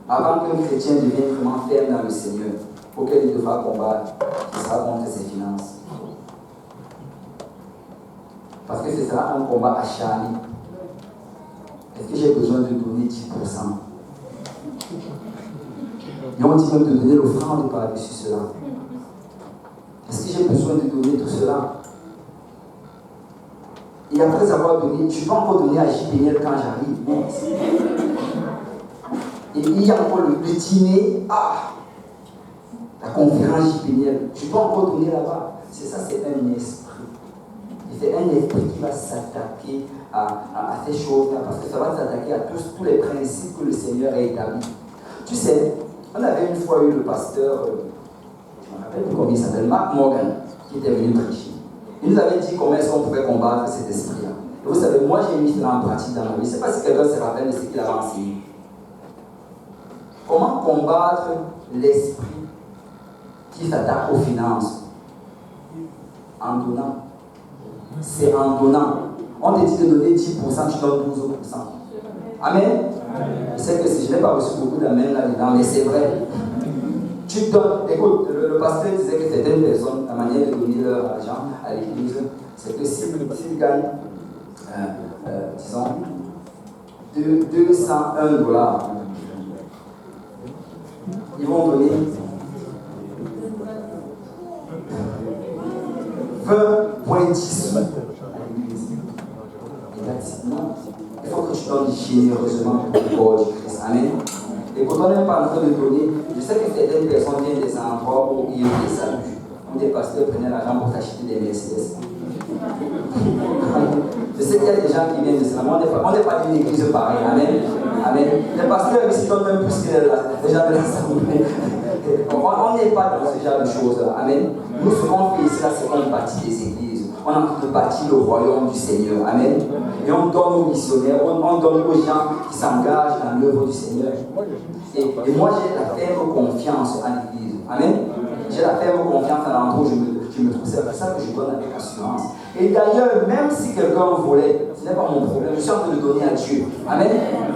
avant qu'un chrétien devienne vraiment ferme dans le Seigneur, auquel il devra combattre, ce sera contre ses finances. Parce que ce sera un combat acharné. Est-ce que j'ai besoin de donner 10%? Et on dit même de donner l'offrande par-dessus cela. Est-ce que j'ai besoin de donner tout cela? Et après avoir donné, je ne vais pas encore donner à JPNL quand j'arrive. Et il y a encore le dîner. La conférence JPNL. Je ne vais pas encore donner là-bas. C'est ça, c'est un esprit. Et c'est un esprit qui va s'attaquer à ces choses-là, parce que ça va s'attaquer à tous les principes que le Seigneur a établis. Tu sais, on avait une fois eu le pasteur, je ne me rappelle plus comment il s'appelle, Mark Morgan, qui était venu prêcher. Il nous avait dit comment est-ce qu'on pouvait combattre cet esprit-là. Et vous savez, moi j'ai mis cela en pratique dans ma vie. Je ne sais pas si quelqu'un se rappelle de ce qu'il avait enseigné. Comment combattre l'esprit qui s'attaque aux finances? En donnant. C'est en donnant. On te dit de donner 10%, tu donnes 12%. Amen. Je sais que je n'ai pas reçu beaucoup d'amen là-dedans, mais c'est vrai. Tu donnes. Écoute, le pasteur disait que certaines personnes, la manière de donner leur argent à l'église, c'est que s'ils gagnent, disons, $201, ils vont donner 20,10 à l'église. Non, il faut que tu donnes généreusement pour le corps du Christ. Amen. Et quand on n'est pas en train de donner, je sais que certaines personnes viennent des endroits où il y a des saluts, où des pasteurs prenaient l'argent pour t'acheter des Mercedes. Je sais qu'il y a des gens qui viennent de ça, mais on n'est pas d'une église pareille. Amen. Amen. Les pasteurs ici donnent même plus que les gens de l'assemblée. On n'est pas dans ce genre de choses. Amen. Nous, ce qu'on fait ici, là, c'est qu'on bâtit des églises. On est en train de bâtir le royaume du Seigneur. Amen. Et on donne aux missionnaires, on donne aux gens qui s'engagent dans l'œuvre du Seigneur. Et moi, j'ai la ferme confiance en l'Église. Amen. J'ai la ferme confiance à l'endroit où je me trouve. C'est pour ça que je donne avec assurance. Et d'ailleurs, même si quelqu'un volait, ce n'est pas mon problème. Je suis en train de donner à Dieu. Amen.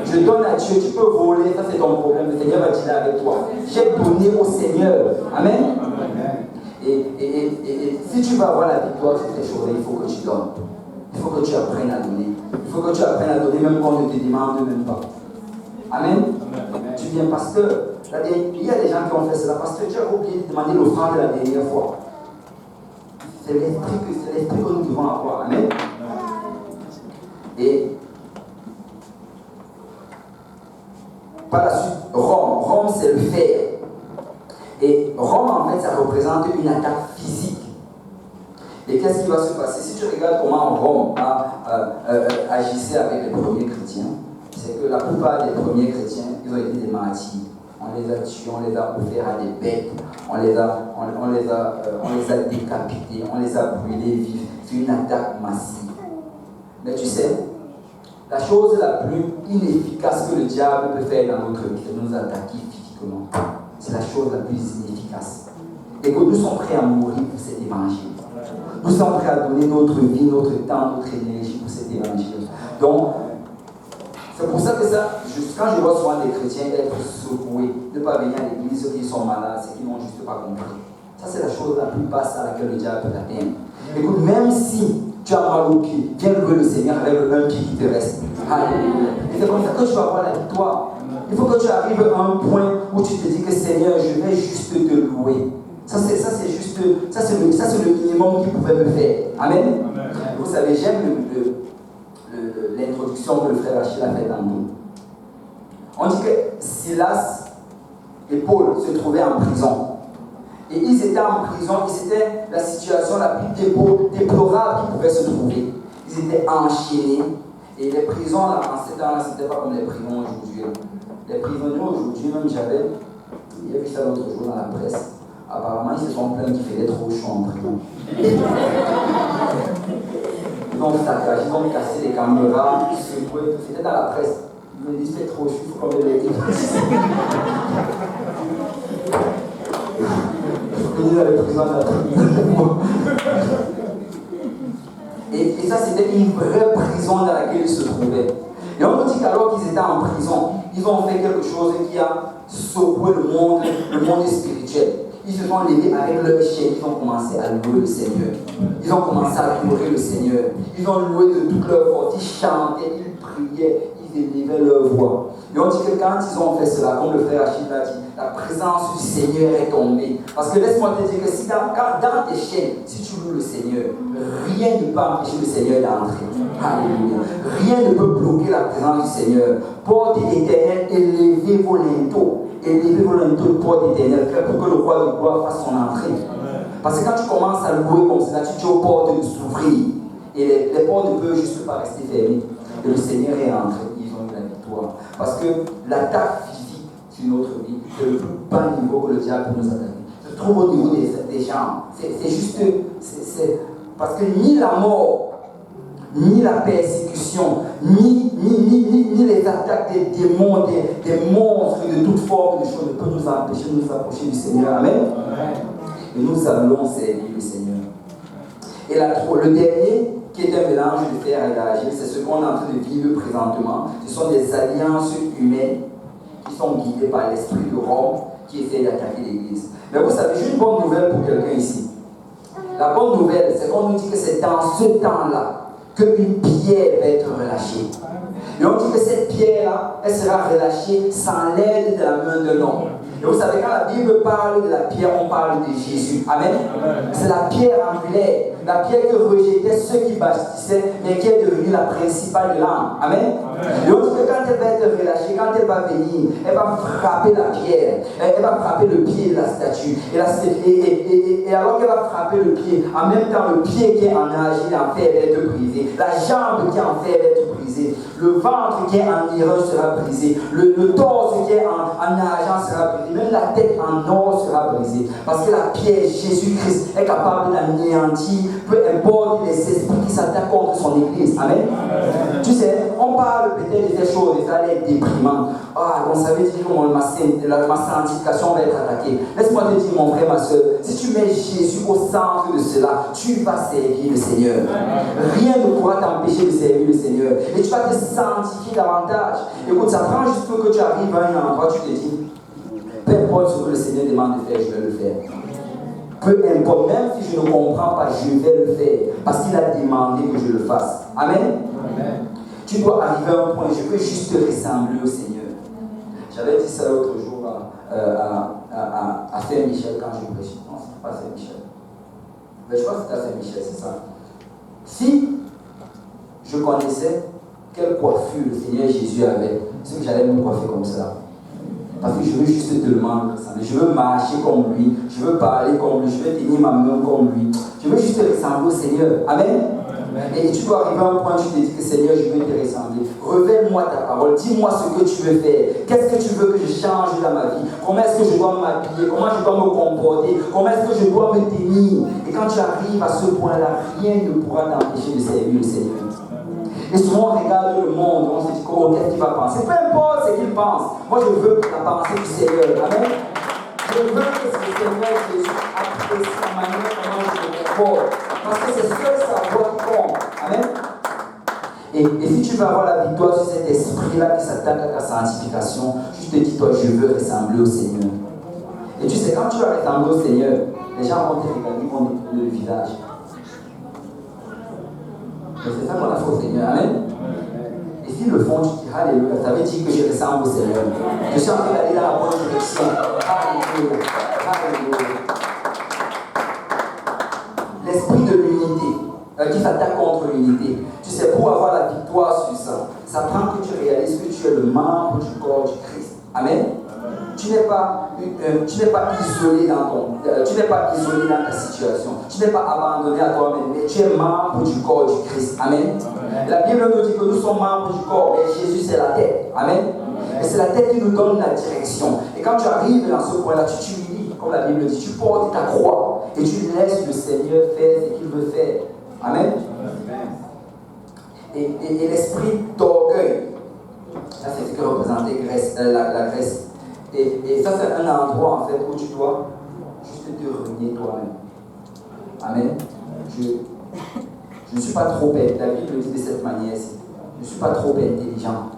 Je donne à Dieu. Tu peux voler, ça c'est ton problème. Le Seigneur va dealer avec toi. J'ai donné au Seigneur. Amen. Et si tu veux avoir la victoire sur tes choses, il faut que tu donnes. Il faut que tu apprennes à donner. Il faut que tu apprennes à donner même quand on ne te demande même pas. Amen. Tu viens, pasteur. Il y a des gens qui ont fait cela. Pasteur, tu as oublié de demander l'offrande la dernière fois. C'est l'esprit que nous devons avoir. Amen. Et par la suite, Rome. Rome, c'est le fer. Et Rome, en fait, ça représente une attaque physique. Et qu'est-ce qui va se passer? Si tu regardes comment Rome agissait avec les premiers chrétiens, c'est que la plupart des premiers chrétiens, ils ont été des martyrs. On les a tués, on les a offerts à des bêtes, on les a décapités, on les a brûlés vifs. C'est une attaque massive. Mais tu sais, la chose la plus inefficace que le diable peut faire dans notre vie, c'est de nous attaquer physiquement. C'est la chose la plus inefficace. Et que nous sommes prêts à mourir pour cet évangile. Nous sommes prêts à donner notre vie, notre temps, notre énergie pour cet évangile. Donc, c'est pour ça que quand je vois souvent des chrétiens être secoués, ne pas venir à l'église, ceux qui sont malades, ceux qui n'ont juste pas compris. Ça, c'est la chose la plus basse à laquelle le diable peut t'atteindre. Écoute, même si tu as mal au pied, viens louer le Seigneur avec le même pied qui te reste. Alléluia. Et c'est comme ça que tu vas avoir la victoire. Il faut que tu arrives à un point où tu te dis que Seigneur, je vais juste te louer. Ça c'est le minimum qu'il pouvait me faire. Amen. Amen. Vous savez, j'aime l'introduction que le frère Achille a faite tantôt. On dit que Silas et Paul se trouvaient en prison. Et ils étaient en prison, et c'était la situation la plus déplorable qu'ils pouvaient se trouver. Ils étaient enchaînés. Et les prisons, là, en ces temps-là, ce n'était pas comme les prisons aujourd'hui. Les prisonniers aujourd'hui, même il y a vu ça l'autre jour dans la presse. Apparemment, ils se sont plaints qu'il faisait trop chaud en prison. Ils ont saccagé, ils ont cassé les caméras, c'était dans la presse. Ils me disent c'est trop chaud, il faut qu'on les dise. Et ça, c'était une vraie prison dans laquelle ils se trouvaient. Et on nous dit qu'alors qu'ils étaient en prison, ils ont fait quelque chose qui a secoué le monde spirituel. Ils se sont levés avec leur chaîne, ils ont commencé à louer le Seigneur. Ils ont commencé à adorer le Seigneur. Ils ont loué de toute leur force, ils chantaient, ils priaient, ils élevaient leur voix. Et on dit que quand ils ont fait cela, comme le frère Achille l'a dit, la présence du Seigneur est tombée. Parce que laisse-moi te dire que si dans tes chaînes, si tu loues le Seigneur, rien ne peut empêcher le Seigneur d'entrer. Alléluia. Rien ne peut bloquer la présence du Seigneur. Porte éternelle, élevez vos linteaux. Élevez vos linteaux, porte éternelle, pour que le roi de gloire fasse son entrée. Parce que quand tu commences à louer comme ça, tu dis aux portes de s'ouvrir. Et les portes ne peuvent juste pas rester fermées. Et le Seigneur est entré. Ils ont eu la victoire. Parce que l'attaque physique sur notre vie, c'est le plus bas niveau que le diable peut nous attaquer. Se trouve au niveau des gens. C'est juste. Parce que ni la mort, ni la persécution, ni les attaques des démons, des monstres, de toute forme de choses ne peuvent nous empêcher de nous approcher du Seigneur. Amen. Et nous allons servir le Seigneur. Et le dernier, qui est un mélange de fer et d'argile, c'est ce qu'on est en train de vivre présentement. Ce sont des alliances humaines qui sont guidées par l'esprit de Rome qui essaie d'attaquer l'Église. Mais vous savez, j'ai une bonne nouvelle pour quelqu'un ici. La bonne nouvelle, c'est qu'on nous dit que c'est dans ce temps-là qu'une pierre va être relâchée. Et on dit que cette pierre-là, elle sera relâchée sans l'aide de la main de l'homme. Et vous savez, quand la Bible parle de la pierre, on parle de Jésus. Amen. C'est la pierre angulaire, la pierre que rejetaient ceux qui bâtissaient, mais qui est devenue la principale de l'âme. Amen. Et on dit que quand elle va être relâchée, quand elle va venir, elle va frapper la pierre, elle va frapper le pied de la statue. Et alors qu'elle va frapper le pied, en même temps, le pied qui est en argile en fer va être brisé, la jambe qui est en fer va être brisée, le ventre qui est en iron sera brisé, le torse qui est en argent sera brisé. Même la tête en or sera brisée. Parce que la pierre, Jésus-Christ, est capable d'anéantir, peu importe les esprits qui s'attaquent contre son église. Amen. Tu sais, on parle peut-être de ces choses, ça allait être déprimant. Ah, on savait dire que ma sanctification va être attaquée. Laisse-moi te dire, mon frère, ma soeur, si tu mets Jésus au centre de cela, tu vas servir le Seigneur. Rien ne pourra t'empêcher de servir le Seigneur. Et tu vas te sanctifier davantage. Écoute, ça prend juste que tu arrives à un endroit, tu te dis, peu importe ce que le Seigneur demande de faire, je vais le faire. Peu importe, même si je ne comprends pas, je vais le faire. Parce qu'il a demandé que je le fasse. Amen. Amen. Tu dois arriver à un point, je veux juste te ressembler au Seigneur. J'avais dit ça l'autre jour à Saint-Michel quand je prêchais. Non, ce n'est pas Saint-Michel. Mais je crois que c'était à Saint-Michel, c'est ça. Si je connaissais quelle coiffure le Seigneur Jésus avait, c'est que j'allais me coiffer comme ça. Parce que je veux juste te demander, je veux marcher comme lui, je veux parler comme lui, je veux tenir ma main comme lui. Je veux juste te ressembler au Seigneur. Amen. Et tu dois arriver à un point où tu te dis que Seigneur, je veux te ressembler. Révèle-moi ta parole, dis-moi ce que tu veux faire. Qu'est-ce que tu veux que je change dans ma vie? Comment est-ce que je dois m'habiller? Comment je dois me comporter? Comment est-ce que je dois me tenir? Et quand tu arrives à ce point-là, rien ne pourra t'empêcher de servir le Seigneur. Et souvent on regarde le monde, on se dit qu'est-ce qu'il va penser? Peu importe ce qu'il pense. Moi je veux la pensée du Seigneur. Amen. Je veux que le Seigneur Jésus apprécie la manière comment je me comporte. Parce que c'est seul savoir qui compte. Amen. Et si tu veux avoir la victoire sur cet esprit-là qui s'attaque à ta sanctification, juste te dis, toi, je veux ressembler au Seigneur. Et tu sais, quand tu vas ressembler au Seigneur, les gens vont te regarder, ils vont te tourner le visage. Et c'est ça qu'on a fait au Seigneur. Amen. Et s'ils le font, tu dis, alléluia, ça veut dire que je ressemble au Seigneur. Je suis en train d'aller dans la bonne direction. Alléluia. Alléluia. L'esprit de l'unité, qui s'attaque contre l'unité. Tu sais, pour avoir la victoire sur ça, ça prend que tu réalises que tu es le membre du corps du Christ. Amen. Tu n'es pas isolé dans ta situation. Tu n'es pas abandonné à toi-même, mais tu es membre du corps du Christ. Amen. La Bible nous dit que nous sommes membres du corps, mais Jésus c'est la tête. Amen. Et c'est la tête qui nous donne la direction. Et quand tu arrives dans ce point-là, tu t'humilies, comme la Bible dit, tu portes ta croix et tu laisses le Seigneur faire ce qu'il veut faire. Amen. Et l'esprit d'orgueil, ça c'est ce que représentait la Grèce. Et ça, c'est un endroit en fait où tu dois juste te renier toi-même. Amen. Je ne suis pas trop bête. La Bible dit de cette manière-ci. Je ne suis pas trop intelligent.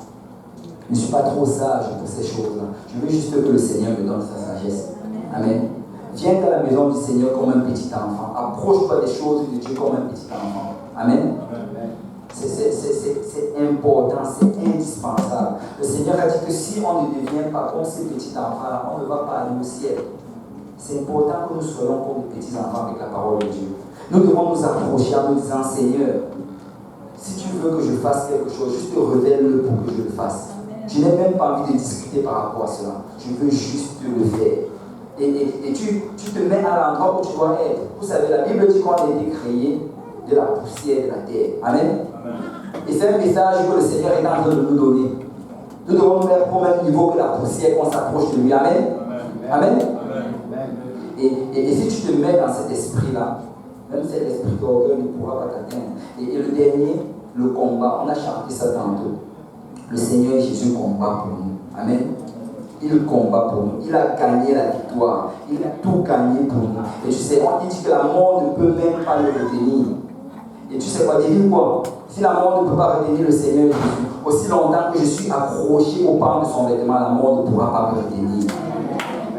Je ne suis pas trop sage pour ces choses-là. Je veux juste que le Seigneur me donne sa sagesse. Amen. Viens dans la maison du Seigneur comme un petit enfant. Approche-toi des choses de Dieu comme un petit enfant. Amen. C'est important, c'est indispensable. Le Seigneur a dit que si on ne devient pas comme ces petits enfants, on ne va pas aller au ciel. C'est important que nous soyons comme des petits enfants avec la parole de Dieu. Nous devons nous approcher en nous disant, Seigneur, si tu veux que je fasse quelque chose, juste révèle-le pour que je le fasse. Je n'ai même pas envie de discuter par rapport à cela. Je veux juste le faire. Et tu te mets à l'endroit où tu dois être. Vous savez, la Bible dit qu'on a été créé de la poussière de la terre. Amen. Et c'est un message que le Seigneur est en train de nous donner. Nous devons nous mettre au même niveau que la poussière, qu'on s'approche de lui. Amen. Amen. Et si tu te mets dans cet esprit-là, même cet esprit d'orgueil ne pourra pas t'atteindre. Et le dernier, le combat, on a chanté ça tantôt. Le Seigneur Jésus combat pour nous. Amen. Il combat pour nous. Il a gagné la victoire. Il a tout gagné pour nous. Et tu sais, on dit que la mort ne peut même pas le retenir. Et tu sais quoi, dis quoi? Si la mort ne peut pas retenir le Seigneur Jésus, aussi longtemps que je suis accroché au pan de son vêtement, la mort ne pourra pas me retenir.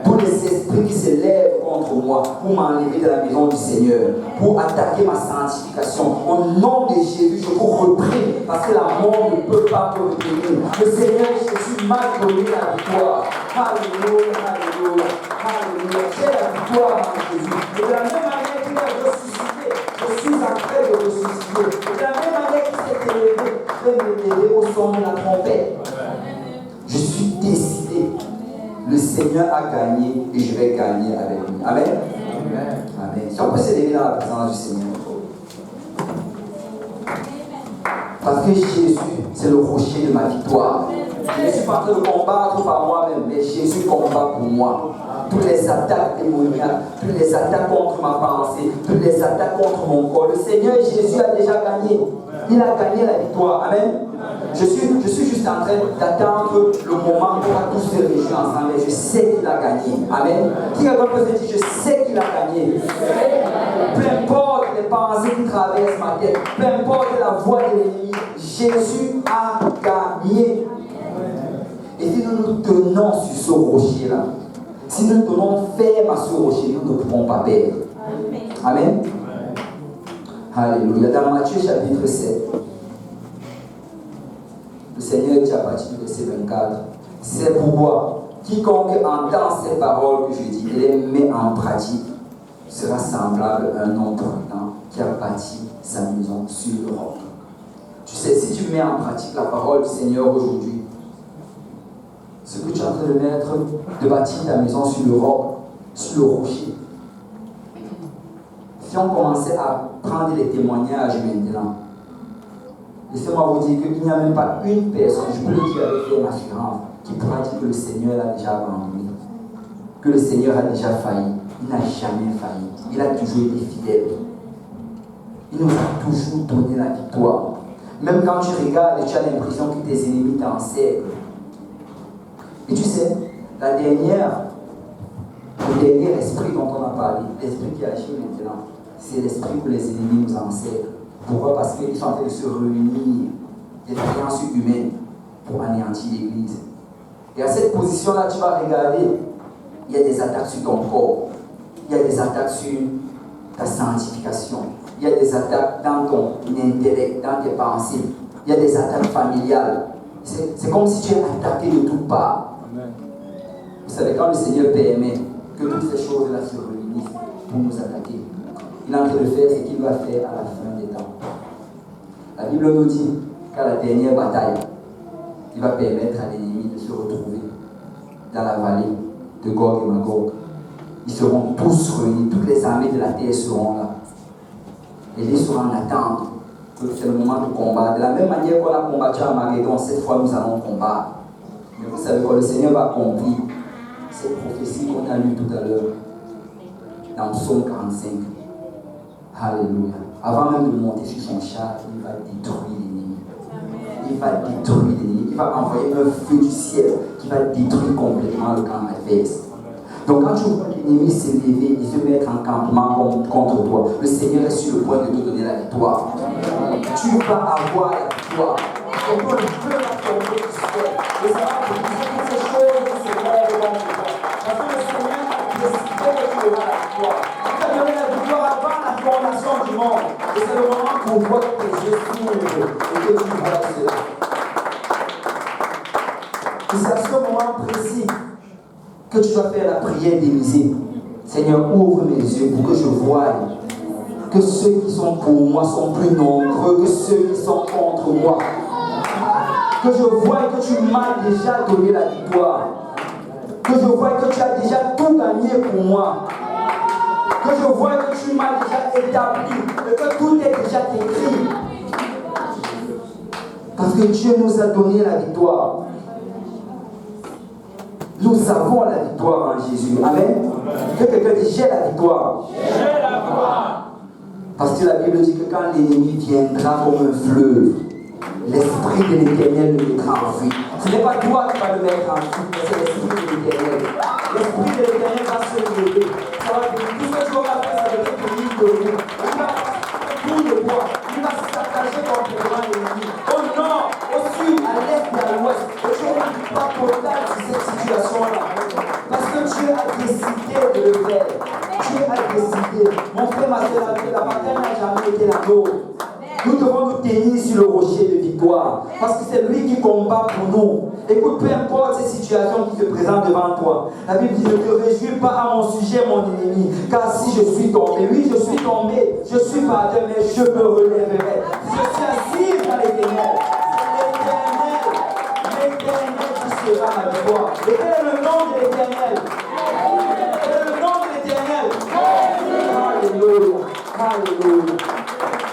Tous les esprits qui se lèvent contre moi pour m'enlever de la maison du Seigneur, pour attaquer ma sanctification, au nom de Jésus, je vous reprends parce que la mort ne peut pas me retenir. Le Seigneur Jésus m'a donné la victoire. Alléluia, alléluia, alléluia. J'ai la victoire en Jésus. Et de la même manière qu'il a ressuscité, je suis en train de ressusciter. Et de la même manière qu'il s'est élevé, je vais m'élever au son de la trompette. Je suis décidé. Le Seigneur a gagné et je vais gagner avec lui. Amen. Amen. Amen. Si on peut s'élever dans la présence du Seigneur. Parce que Jésus, c'est le rocher de ma victoire. Je ne suis pas en train de combattre par moi-même, mais Jésus combat pour moi. Toutes les attaques démoniaques, toutes les attaques contre ma pensée, toutes les attaques contre mon corps. Le Seigneur Jésus a déjà gagné. Il a gagné la victoire. Amen. Je suis juste en train d'attendre le moment où on va tous se réunir ensemble. Et je sais qu'il a gagné. Amen. Qui a peut se dire, je sais qu'il a gagné. Peu importe les pensées qui traversent ma tête, peu importe la voix de l'ennemi, Jésus a gagné. Et si nous nous tenons sur ce rocher-là, si nous tenons ferme à ce rocher, nous ne pouvons pas perdre. Amen. Alléluia. Dans Matthieu chapitre 7, le Seigneur dit à partir du verset 24, c'est pourquoi quiconque entend ces paroles que je dis et les met en pratique sera semblable à un homme prudent qui a bâti sa maison sur le roc. Tu sais, si tu mets en pratique la parole du Seigneur aujourd'hui, ce que tu es en train de mettre, de bâtir ta maison sur le roc, sur le rocher. Si on commençait à prendre les témoignages maintenant, laissez-moi vous dire qu'il n'y a même pas une personne, je peux le dire avec une assurance, qui pourra dire que le Seigneur l'a déjà abandonné, que le Seigneur a déjà failli. Il n'a jamais failli. Il a toujours été fidèle. Il nous a toujours donné la victoire. Même quand tu regardes et tu as l'impression que tes ennemis t'encerclent. Et tu sais, le dernier esprit dont on a parlé, l'esprit qui agit maintenant, c'est l'esprit où les ennemis nous encerclent. Pourquoi? Parce qu'ils sont en train de se réunir, des alliances humaines, pour anéantir l'Église. Et à cette position-là, tu vas regarder, il y a des attaques sur ton corps, il y a des attaques sur ta sanctification, il y a des attaques dans ton intellect, dans tes pensées, il y a des attaques familiales. C'est comme si tu es attaqué de toutes parts. Amen. Vous savez, quand le Seigneur permet que toutes ces choses-là se réunissent pour nous attaquer, il est en train de faire ce qu'il va faire à la fin des temps. La Bible nous dit qu'à la dernière bataille, il va permettre à l'ennemi de se retrouver dans la vallée de Gog et Magog. Ils seront tous réunis, toutes les armées de la terre seront là. Et ils seront en attente que c'est le moment de combat. De la même manière qu'on a combattu à Magédon, cette fois nous allons combattre. Mais vous savez quoi, le Seigneur va accomplir cette prophétie qu'on a lue tout à l'heure dans Psaume 45. Alléluia. Avant même de monter sur son char, il va détruire l'ennemi. Il va détruire l'ennemi. Il va envoyer un feu du ciel qui va détruire complètement le camp adverse. Donc quand tu vois l'ennemi s'élever et se mettre en campement contre toi, le Seigneur est sur le point de te donner la victoire. Tu vas avoir la victoire. Et toi, le feu va tomber du ciel. Et ça va briser toutes ces choses qui se lèvent contre toi. Parce que le Seigneur a décidé que tu auras la victoire. Il t'a donné la victoire avant la fondation du monde. Et c'est le moment pour toi que tes yeux s'ouvrent et que tu vois cela. Et c'est à ce moment précis que tu vas faire la prière démisée. Seigneur, ouvre mes yeux pour que je voie que ceux qui sont pour moi sont plus nombreux que ceux qui sont contre moi. Que je voie que tu m'as déjà donné la victoire. Que je voie que tu as déjà tout gagné pour moi. Que je voie que tu m'as déjà établi et que tout est déjà écrit. Parce que Dieu nous a donné la victoire. Nous avons la victoire en Jésus. Amen. Que quelqu'un dise, j'ai la victoire. J'ai la victoire. Parce que la Bible dit que quand l'ennemi viendra comme un fleuve, l'Esprit de l'Éternel le mettra en fuite. Ce n'est pas toi qui vas le mettre en fuite, mais c'est l'Esprit de l'Éternel. L'Esprit de l'Éternel va se lever. Ça va venir. Tout ce que tu auras fait, ça va être une ligne de route. Il va tout de toi. Il va s'attacher complètement l'ennemi. Au nord, au sud, à l'est et à l'ouest. Et tu auras une part totale sur cette situation-là. Parce que Dieu a décidé de le faire. Dieu a décidé. Mon frère, ma soeur, la bataille n'a jamais été la nôtre. Nous devons nous tenir sur le rocher de victoire. Parce que c'est lui qui combat pour nous. Écoute, peu importe ces situations qui se présentent devant toi. La Bible dit, ne te réjouis pas à mon sujet, mon ennemi. Car si je suis tombé, oui, je suis tombé. Je suis par terre, mais je me relèverai. Si je suis assis dans les ténèbres, c'est l'Éternel qui sera ma victoire. Et quel est le nom de l'Éternel? Quel est le nom de l'Éternel? Alléluia. Alléluia.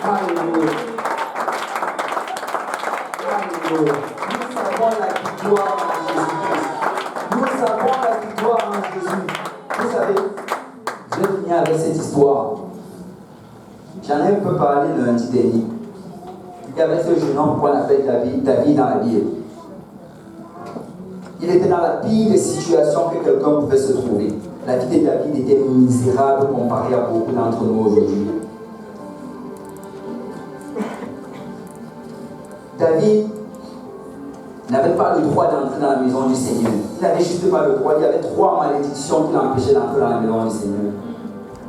Alléluia. Alléluia. Nous savons la victoire en Jésus-Christ. Nous savons la victoire en Jésus. Vous savez, je vais finir avec cette histoire. J'en ai un peu parlé lundi dernier. Il y avait ce jeune homme qu'on appelle David dans la Bible. Il était dans la pire des situations que quelqu'un pouvait se trouver. La vie de David était misérable comparée à beaucoup d'entre nous aujourd'hui. David n'avait pas le droit d'entrer dans la maison du Seigneur. Il n'avait juste pas le droit. Il y avait 3 malédictions qui l'empêchaient d'entrer dans la maison du Seigneur.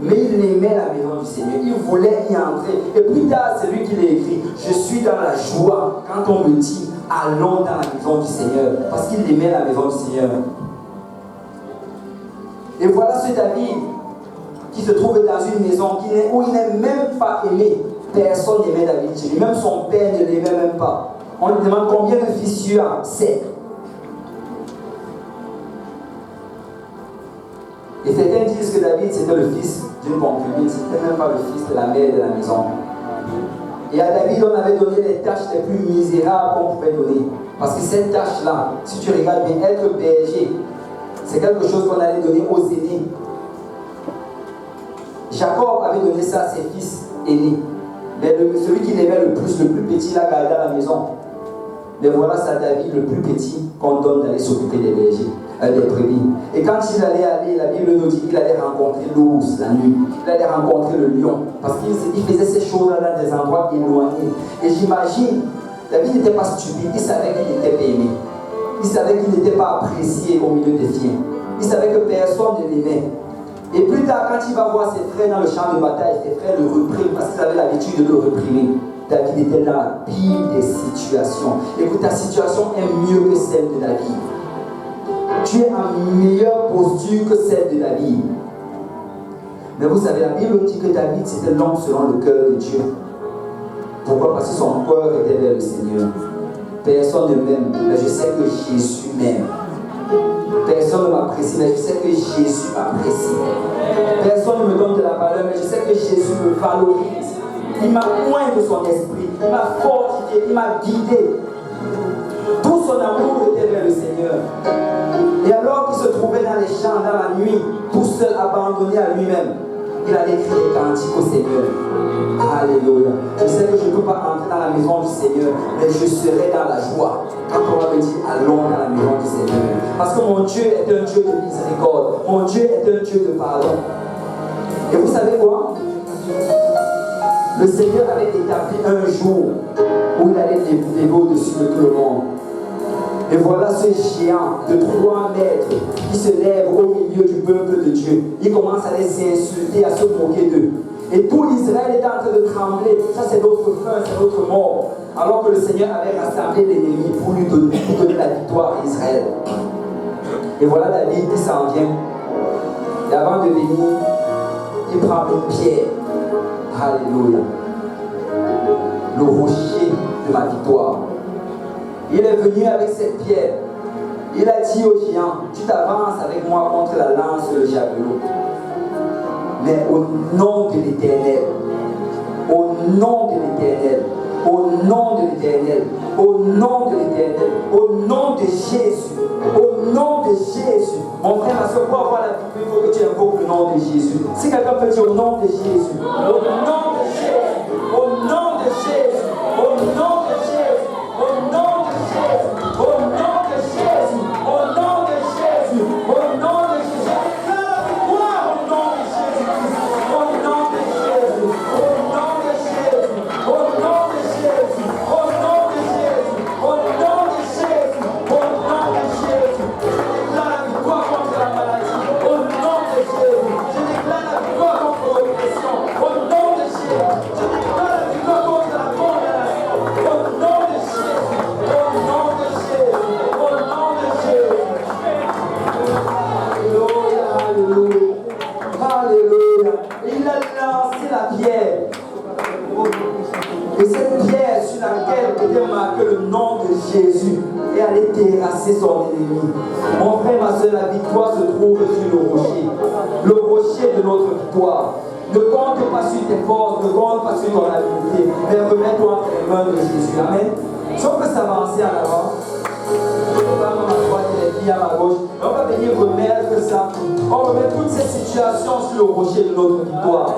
Mais il aimait la maison du Seigneur. Il voulait y entrer. Et plus tard, c'est lui qui l'a écrit. Je suis dans la joie quand on me dit allons dans la maison du Seigneur. Parce qu'il aimait la maison du Seigneur. Et voilà ce David qui se trouve dans une maison où il n'est même pas aimé. Personne n'aimait David chez lui. Même son père ne l'aimait même pas. On lui demande combien de fils tu as? 7. Et certains disent que David c'était le fils d'une concubine. C'était même pas le fils de la mère de la maison. Et à David on avait donné les tâches les plus misérables qu'on pouvait donner. Parce que cette tâche-là, si tu regardes bien, être berger, c'est quelque chose qu'on allait donner aux aînés. Jacob avait donné ça à ses fils aînés. Mais celui qui l'aimait le plus petit, l'a gardé à la maison. Mais voilà, c'est à David le plus petit qu'on donne d'aller s'occuper des bergers, des brebis. Et quand il allait aller, la Bible nous dit qu'il allait rencontrer l'ours la nuit. Il allait rencontrer le lion. Parce qu'il faisait ces choses-là dans des endroits éloignés. Et j'imagine, David n'était pas stupide, il savait qu'il n'était pas aimé. Il savait qu'il n'était pas apprécié au milieu des siens. Il savait que personne ne l'aimait. Et plus tard, quand il va voir ses frères dans le champ de bataille, ses frères le repriment parce qu'ils avaient l'habitude de le réprimer. David était dans la pire des situations. Écoute, ta situation est mieux que celle de David. Tu es en meilleure posture que celle de David. Mais vous savez, la Bible dit que David, c'était l'homme selon le cœur de Dieu. Pourquoi? Parce que son cœur était vers le Seigneur. Personne ne m'aime, mais je sais que Jésus m'aime. Personne ne m'apprécie, mais je sais que Jésus m'apprécie. Personne ne me donne de la valeur, mais je sais que Jésus me valorise. Il m'a oint de son esprit, il m'a fortifié, il m'a guidé. Tout son amour était vers le Seigneur. Et alors qu'il se trouvait dans les champs, dans la nuit, tout seul, abandonné à lui-même, il allait crier cantique au Seigneur. Alléluia. Je sais que je ne peux pas entrer dans la maison du Seigneur, mais je serai dans la joie quand on va me dire allons dans la maison du Seigneur. Parce que mon Dieu est un Dieu de miséricorde. Mon Dieu est un Dieu de pardon. Et vous savez quoi? Le Seigneur avait établi un jour où il allait lever au-dessus de tout le monde. Et voilà ce géant de 3 mètres qui se lève au milieu du peuple de Dieu. Il commence à les insulter, à se moquer d'eux. Et tout Israël est en train de trembler. Ça, c'est notre fin, c'est notre mort. Alors que le Seigneur avait rassemblé l'ennemi pour lui donner la victoire à Israël. Et voilà David qui s'en vient. Et avant de venir, il prend une pierre. Alléluia. Le rocher de ma victoire. Il est venu avec cette pierre. Il a dit au géant, tu t'avances avec moi contre la lance et le javelot. Mais au nom de l'Éternel, au nom de l'Éternel, au nom de l'Éternel, au nom de l'Éternel, au nom de Jésus, au nom de Jésus. Mon frère, à ce point, avoir la victoire, il faut que tu invoques le nom de Jésus. Si quelqu'un peut dire au nom de Jésus, au nom de Jésus, au nom de Jésus, au nom de Jésus, au nom de Jésus, au nom de Jésus, au nom de Jésus, au nom de Jésus. Déclare la victoire au nom de Jésus-Christ, au nom de Jésus, au nom de Jésus, au nom de Jésus, au nom de Jésus, au nom de Jésus, au nom de Jésus. Je déclare la victoire contre la maladie, au nom de Jésus. Je déclare la victoire contre l'oppression, au nom de Jésus. Je déclare la victoire contre la condamnation, au nom de Jésus, au nom de Jésus, au nom de Jésus. Alléluia, alléluia, alléluia. Et il a lancé la pierre. Et cette pierre sur laquelle était marqué le nom de Jésus est allée terrasser son ennemi. Mon frère, ma soeur, la victoire se trouve sur le rocher de notre victoire. Ne compte pas sur tes forces, ne compte pas sur ton habileté, mais remets-toi entre les mains de Jésus. Amen. Si on peut s'avancer en avant, à ma droite et les filles à ma gauche, on va venir remettre ça. On remet toutes ces situations sur le rocher de notre victoire.